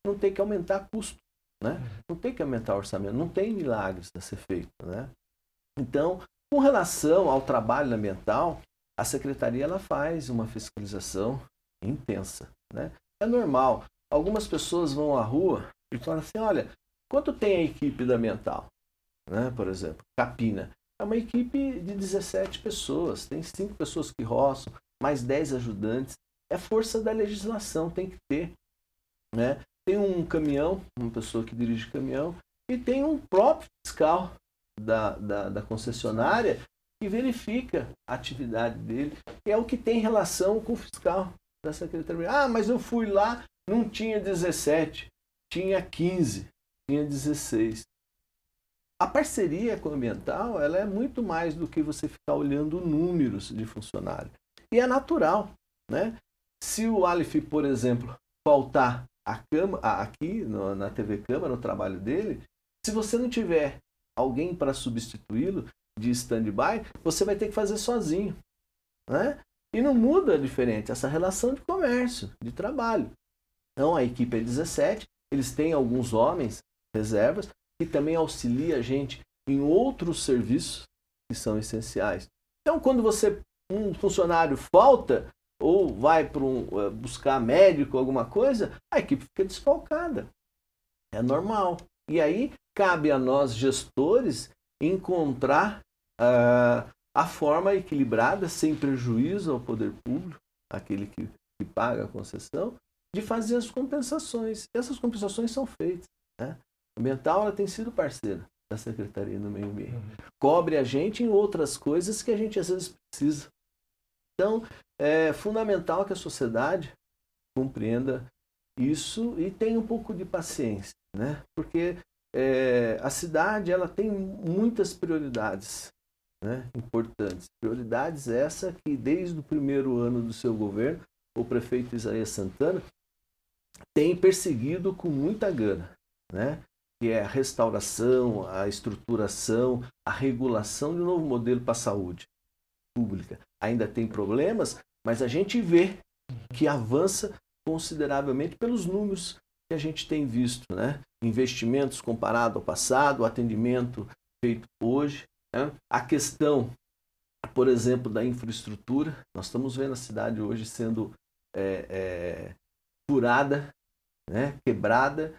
não tem que aumentar custo, né? Não tem que aumentar o orçamento, não tem milagres a ser feito, né? Então, com relação ao trabalho ambiental, a Secretaria ela faz uma fiscalização intensa, né? É normal. Algumas pessoas vão à rua e falam assim, olha, quanto tem a equipe da ambiental? Né? Por exemplo, Capina. É uma equipe de 17 pessoas, tem 5 pessoas que roçam, mais 10 ajudantes. É força da legislação, tem que ter, né? Tem um caminhão, uma pessoa que dirige caminhão, e tem um próprio fiscal da concessionária que verifica a atividade dele, que é o que tem relação com o fiscal da Secretaria. Ah, mas eu fui lá, não tinha 17, tinha 15, tinha 16. A parceria com o ambiental, ela é muito mais do que você ficar olhando números de funcionário. E é natural, né? Se o Aleph, por exemplo, faltar aqui na TV Câmara, no trabalho dele, se você não tiver alguém para substituí-lo de stand-by, você vai ter que fazer sozinho, né? E não muda diferente essa relação de comércio, de trabalho. Então a equipe é 17, eles têm alguns homens, reservas, que também auxilia a gente em outros serviços que são essenciais. Então quando um funcionário falta, ou vai para buscar médico, alguma coisa, a equipe fica desfalcada. É normal. E aí cabe a nós, gestores, encontrar a forma equilibrada, sem prejuízo ao poder público, aquele que paga a concessão, de fazer as compensações. E essas compensações são feitas, né? A ambiental ela tem sido parceira da Secretaria do Meio Ambiente. Cobre a gente em outras coisas que a gente às vezes precisa. Então, é fundamental que a sociedade compreenda isso e tenha um pouco de paciência, né? Porque a cidade ela tem muitas prioridades, né, importantes. Prioridades essa que desde o primeiro ano do seu governo, o prefeito Isaías Santana tem perseguido com muita gana, né? Que é a restauração, a estruturação, a regulação de um novo modelo para a saúde pública. Ainda tem problemas, mas a gente vê que avança consideravelmente pelos números que a gente tem visto, né? Investimentos comparado ao passado, o atendimento feito hoje, né? A questão, por exemplo, da infraestrutura. Nós estamos vendo a cidade hoje sendo furada, né? Quebrada,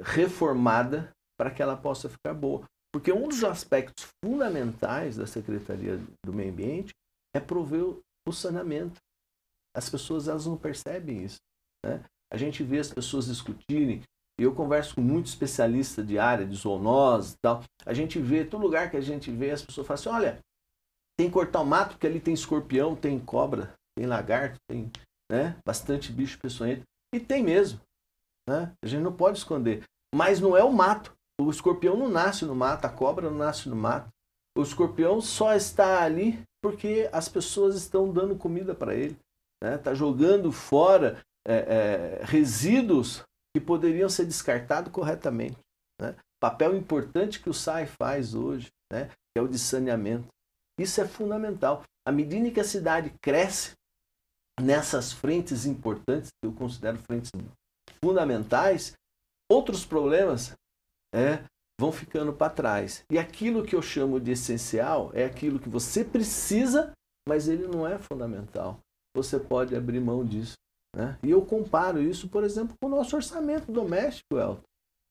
reformada para que ela possa ficar boa. Porque um dos aspectos fundamentais da Secretaria do Meio Ambiente é prover o saneamento. As pessoas elas não percebem isso, né? A gente vê as pessoas discutirem, eu converso com muitos especialistas de área, de zoonose e tal, a gente vê, todo lugar que a gente vê, as pessoas falam assim, olha, tem que cortar o mato porque ali tem escorpião, tem cobra, tem lagarto, tem, né, bastante bicho peçonhento, e tem mesmo, né? A gente não pode esconder, mas não é o mato. O escorpião não nasce no mato, a cobra não nasce no mato. O escorpião só está ali porque as pessoas estão dando comida para ele, né? Tá jogando fora resíduos que poderiam ser descartados corretamente, né? Papel importante que o SAI faz hoje, né? Que é o de saneamento. Isso é fundamental. À medida que a cidade cresce nessas frentes importantes, que eu considero frentes fundamentais, outros problemas vão ficando para trás. E aquilo que eu chamo de essencial é aquilo que você precisa, mas ele não é fundamental. Você pode abrir mão disso, né? E eu comparo isso, por exemplo, com o nosso orçamento doméstico, Elton,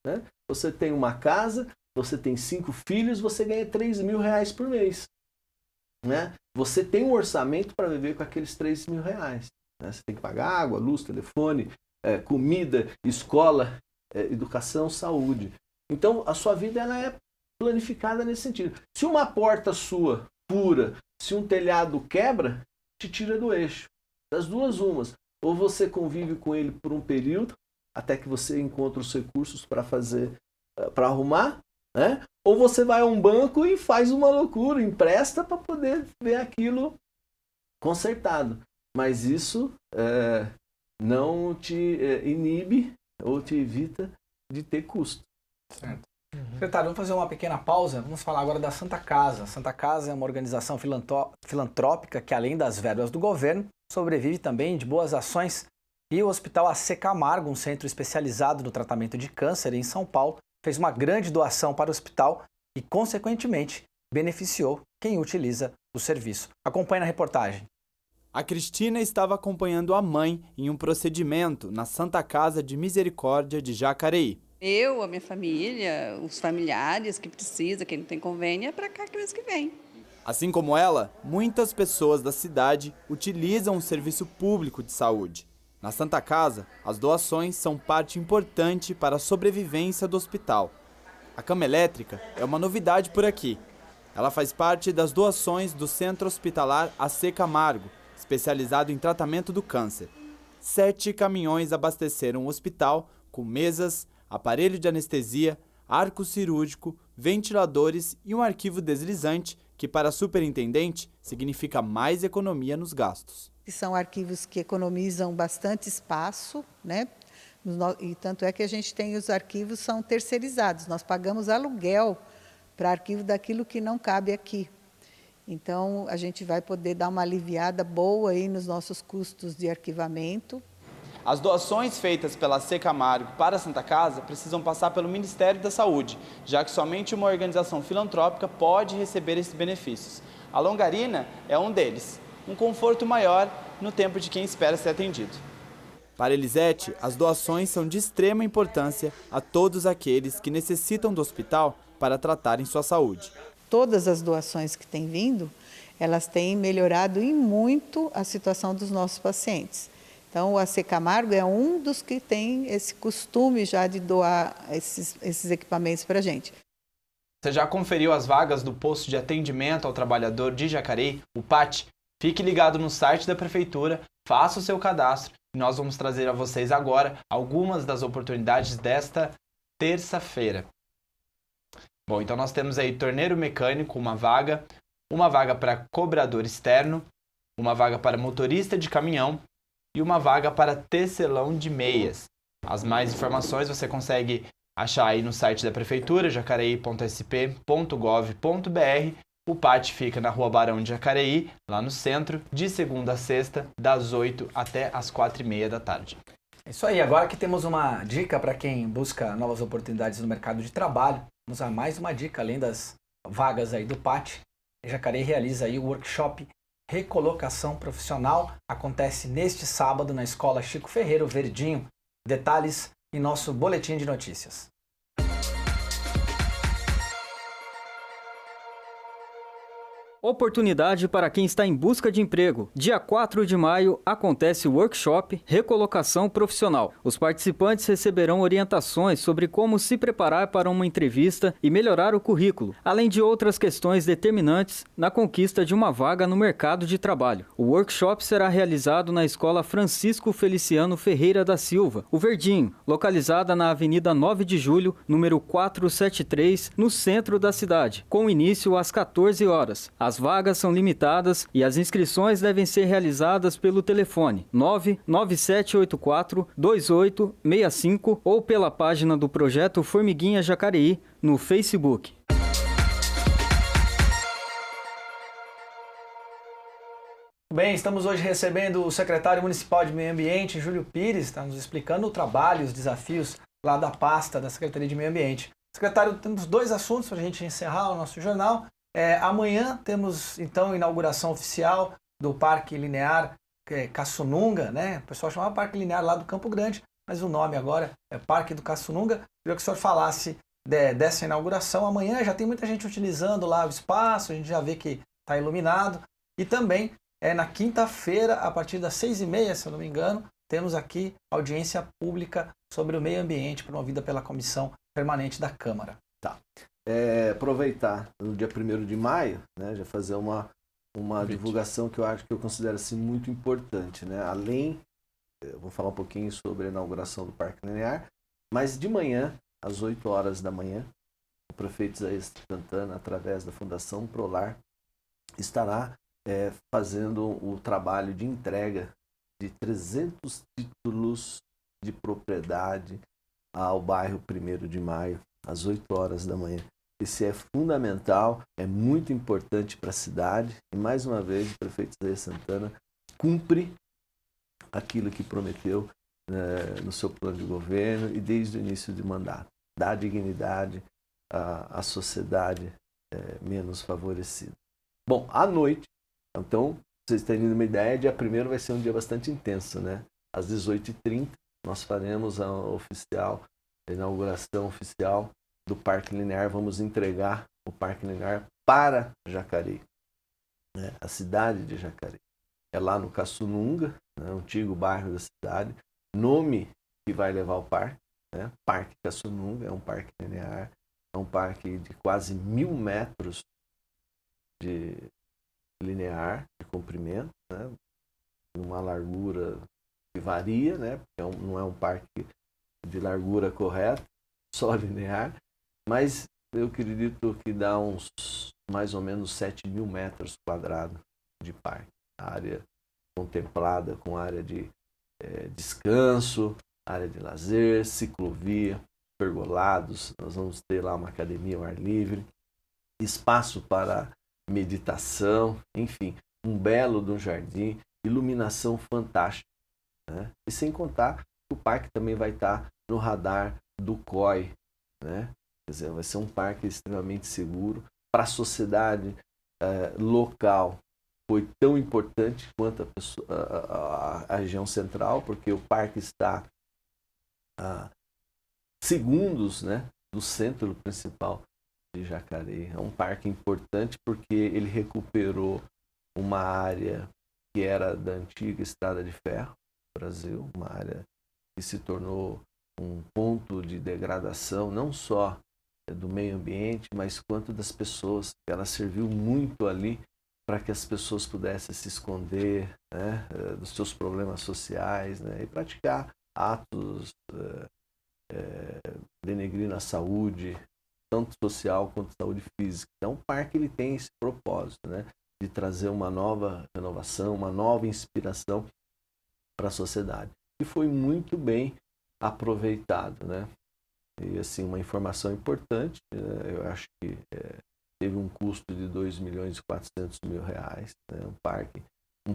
né? Você tem uma casa, você tem 5 filhos, você ganha R$3.000 por mês, né? Você tem um orçamento para viver com aqueles R$3.000, né? Você tem que pagar água, luz, telefone, comida, escola, educação, saúde. Então, a sua vida ela é planificada nesse sentido. Se uma porta sua fura, se um telhado quebra, te tira do eixo. Das duas umas. Ou você convive com ele por um período, até que você encontra os recursos para fazer, para arrumar, né? Ou você vai a um banco e faz uma loucura, empresta para poder ver aquilo consertado. Mas isso não te inibe ou te evita de ter custo. Certo. Secretário, vamos fazer uma pequena pausa. Vamos falar agora da Santa Casa. A Santa Casa é uma organização filantrópica que, além das verbas do governo, sobrevive também de boas ações. E o Hospital AC Camargo, um centro especializado no tratamento de câncer em São Paulo, fez uma grande doação para o hospital e, consequentemente, beneficiou quem utiliza o serviço. Acompanhe na reportagem. A Cristina estava acompanhando a mãe em um procedimento na Santa Casa de Misericórdia de Jacareí. Eu, a minha família, os familiares que precisam, quem não tem convênio, é para cá que eles que vêm. Assim como ela, muitas pessoas da cidade utilizam o serviço público de saúde. Na Santa Casa, as doações são parte importante para a sobrevivência do hospital. A cama elétrica é uma novidade por aqui. Ela faz parte das doações do Centro Hospitalar AC Camargo, especializado em tratamento do câncer. 7 caminhões abasteceram o hospital com mesas, aparelho de anestesia, arco cirúrgico, ventiladores e um arquivo deslizante, que para a superintendente significa mais economia nos gastos. São arquivos que economizam bastante espaço, né? E tanto é que a gente tem os arquivos são terceirizados. Nós pagamos aluguel para arquivo daquilo que não cabe aqui. Então, a gente vai poder dar uma aliviada boa aí nos nossos custos de arquivamento. As doações feitas pela AC Camargo para a Santa Casa precisam passar pelo Ministério da Saúde, já que somente uma organização filantrópica pode receber esses benefícios. A Longarina é um deles, um conforto maior no tempo de quem espera ser atendido. Para Elisete, as doações são de extrema importância a todos aqueles que necessitam do hospital para tratarem sua saúde. Todas as doações que têm vindo, elas têm melhorado em muito a situação dos nossos pacientes. Então, o AC Camargo é um dos que tem esse costume já de doar esses equipamentos para a gente. Você já conferiu as vagas do posto de atendimento ao trabalhador de Jacareí, o PAT? Fique ligado no site da Prefeitura, faça o seu cadastro e nós vamos trazer a vocês agora algumas das oportunidades desta terça-feira. Bom, então nós temos aí torneiro mecânico, uma vaga para cobrador externo, uma vaga para motorista de caminhão e uma vaga para tecelão de meias. As mais informações você consegue achar aí no site da Prefeitura, jacareí.sp.gov.br. O PAT fica na Rua Barão de Jacareí, lá no centro, de segunda a sexta, das 8 até as 4h30 da tarde. É isso aí, agora que temos uma dica para quem busca novas oportunidades no mercado de trabalho, vamos a mais uma dica, além das vagas aí do PAT. Jacareí realiza aí o workshop Recolocação Profissional, acontece neste sábado na Escola Chico Ferreira, o Verdinho. Detalhes em nosso boletim de notícias. Oportunidade para quem está em busca de emprego. Dia 4 de maio acontece o workshop Recolocação Profissional. Os participantes receberão orientações sobre como se preparar para uma entrevista e melhorar o currículo, além de outras questões determinantes na conquista de uma vaga no mercado de trabalho. O workshop será realizado na Escola Francisco Feliciano Ferreira da Silva, o Verdinho, localizada na Avenida 9 de Julho, número 473, no centro da cidade, com início às 14 horas. As vagas são limitadas e as inscrições devem ser realizadas pelo telefone 99784-2865 ou pela página do Projeto Formiguinha Jacareí no Facebook. Bem, estamos hoje recebendo o secretário municipal de Meio Ambiente, Júlio Pires, está nos explicando o trabalho, os desafios lá da pasta da Secretaria de Meio Ambiente. Secretário, temos 2 assuntos para a gente encerrar o nosso jornal. Amanhã temos, então, a inauguração oficial do Parque Linear Caçununga, né? O pessoal chamava Parque Linear lá do Campo Grande, mas o nome agora é Parque do Caçununga. Queria que o senhor falasse dessa inauguração. Amanhã já tem muita gente utilizando lá o espaço, a gente já vê que está iluminado. E também, na quinta-feira, a partir das 6h30, se eu não me engano, temos aqui audiência pública sobre o meio ambiente, promovida pela Comissão permanente da Câmara. Tá. Aproveitar no dia 1º de maio, né, já fazer uma divulgação que eu considero assim, muito importante. Né? Além, eu vou falar um pouquinho sobre a inauguração do Parque Linear, mas de manhã, às 8 horas da manhã, o prefeito Isaías Santana, através da Fundação Prolar, estará fazendo o trabalho de entrega de 300 títulos de propriedade ao bairro 1º de maio, às 8 horas da manhã. Esse é fundamental, é muito importante para a cidade e, mais uma vez, o prefeito Isaías Santana cumpre aquilo que prometeu no seu plano de governo e desde o início do mandato. Dá dignidade à sociedade menos favorecida. Bom, à noite, então, vocês terem uma ideia, dia 1º vai ser um dia bastante intenso, né? Às 18h30, nós faremos a inauguração oficial do Parque Linear. Vamos entregar o Parque Linear para Jacareí, né? A cidade de Jacareí. É lá no Caçununga, né? Antigo bairro da cidade. Nome que vai levar o parque, né? Parque Caçununga, é um parque linear, é um parque de quase 1.000 metros de linear, de comprimento, né? Uma largura que varia, né? Porque não é um parque de largura correta, só linear, mas eu acredito que dá uns mais ou menos 7.000 metros quadrados de parque. A área contemplada com área de descanso, área de lazer, ciclovia, pergolados, nós vamos ter lá uma academia ao ar livre, espaço para meditação, enfim, um belo de um jardim, iluminação fantástica, né? E sem contar que o parque também vai estar no radar do COI, né? Quer dizer, vai ser um parque extremamente seguro para a sociedade local. Foi tão importante quanto a região central, porque o parque está a segundos, né, do centro principal de Jacareí. É um parque importante porque ele recuperou uma área que era da antiga Estrada de Ferro do Brasil, uma área que se tornou um ponto de degradação, não só do meio ambiente, mas quanto das pessoas. Ela serviu muito ali para que as pessoas pudessem se esconder, né, dos seus problemas sociais, né, e praticar atos denegrindo a saúde, tanto social quanto saúde física. Então, o parque ele tem esse propósito, né, de trazer uma nova renovação, uma nova inspiração para a sociedade. E foi muito bem aproveitado, né? E assim, uma informação importante, eu acho que teve um custo de R$2.400.000, né? Um parque, um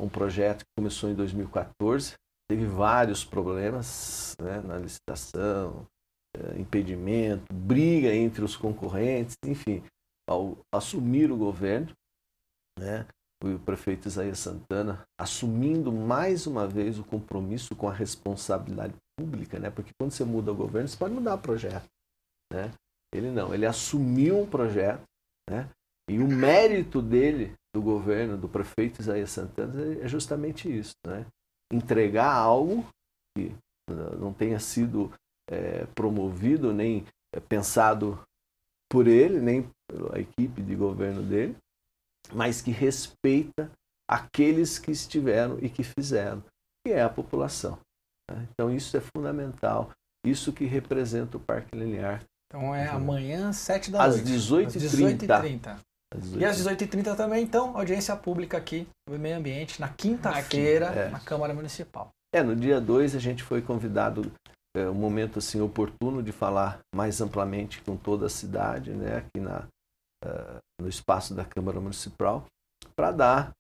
projeto que começou em 2014, teve vários problemas, né, na licitação, impedimento, briga entre os concorrentes, enfim, ao assumir o governo, né, o prefeito Isaías Santana assumindo mais uma vez o compromisso com a responsabilidade pública, né, porque quando você muda o governo, você pode mudar o projeto, né? Ele não, ele assumiu um projeto, né, e o mérito dele, do governo, do prefeito Isaías Santana, é justamente isso, né? Entregar algo que não tenha sido promovido, nem pensado por ele, nem pela equipe de governo dele, mas que respeita aqueles que estiveram e que fizeram, que é a população, né? Então isso é fundamental, isso que representa o Parque Linear. Então é amanhã, 7 da noite. Às 18h30. E às 18h30 também, então, audiência pública aqui no Meio Ambiente, na quinta-feira, na Câmara Municipal. No dia 2 a gente foi convidado, um momento assim oportuno de falar mais amplamente com toda a cidade, né, aqui no espaço da Câmara Municipal, para dar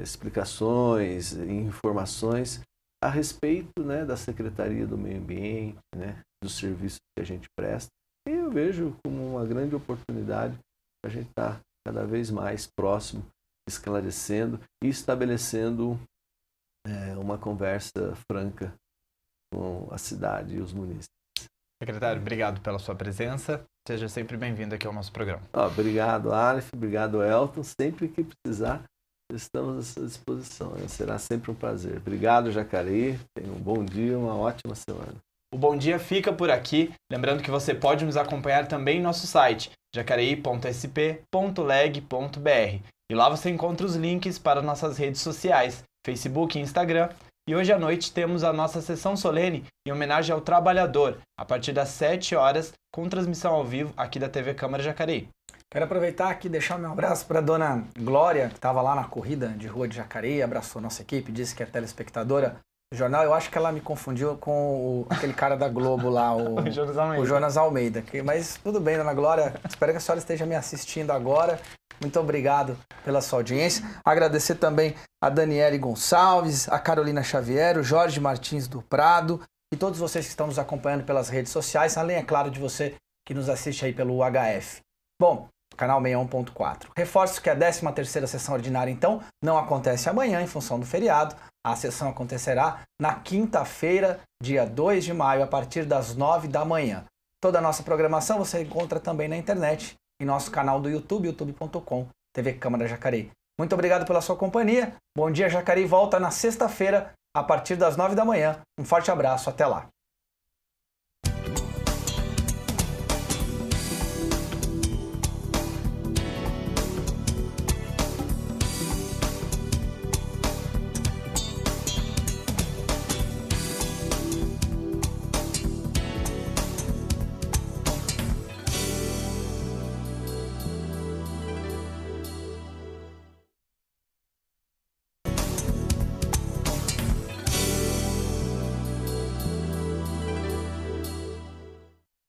explicações e informações a respeito, né, da Secretaria do Meio Ambiente, né, dos serviços que a gente presta. E eu vejo como uma grande oportunidade para a gente estar cada vez mais próximo, esclarecendo e estabelecendo uma conversa franca com a cidade e os munícipes. Secretário, obrigado pela sua presença. Seja sempre bem-vindo aqui ao nosso programa. Obrigado, Aleph. Obrigado, Elton. Sempre que precisar, estamos à sua disposição. Será sempre um prazer. Obrigado, Jacareí. Tenha um bom dia, uma ótima semana. O Bom Dia fica por aqui. Lembrando que você pode nos acompanhar também em nosso site, jacareí.sp.leg.br. E lá você encontra os links para nossas redes sociais, Facebook e Instagram. E hoje à noite temos a nossa sessão solene em homenagem ao trabalhador, a partir das 7 horas, com transmissão ao vivo aqui da TV Câmara Jacareí. Quero aproveitar aqui e deixar meu abraço para a dona Glória, que estava lá na corrida de rua de Jacareí, abraçou nossa equipe, disse que é telespectadora do jornal. Eu acho que ela me confundiu com aquele cara da Globo lá, o Jonas Almeida. Mas tudo bem, dona Glória, espero que a senhora esteja me assistindo agora. Muito obrigado pela sua audiência. Agradecer também a Daniele Gonçalves, a Carolina Xavier, o Jorge Martins do Prado e todos vocês que estão nos acompanhando pelas redes sociais, além, é claro, de você que nos assiste aí pelo UHF. Bom, canal 61.4. Reforço que a 13ª sessão ordinária, então, não acontece amanhã em função do feriado. A sessão acontecerá na quinta-feira, dia 2 de maio, a partir das 9 da manhã. Toda a nossa programação você encontra também na internet, em nosso canal do YouTube, youtube.com, TV Câmara Jacareí. Muito obrigado pela sua companhia. Bom Dia Jacareí volta na sexta-feira, a partir das 9 da manhã. Um forte abraço, até lá.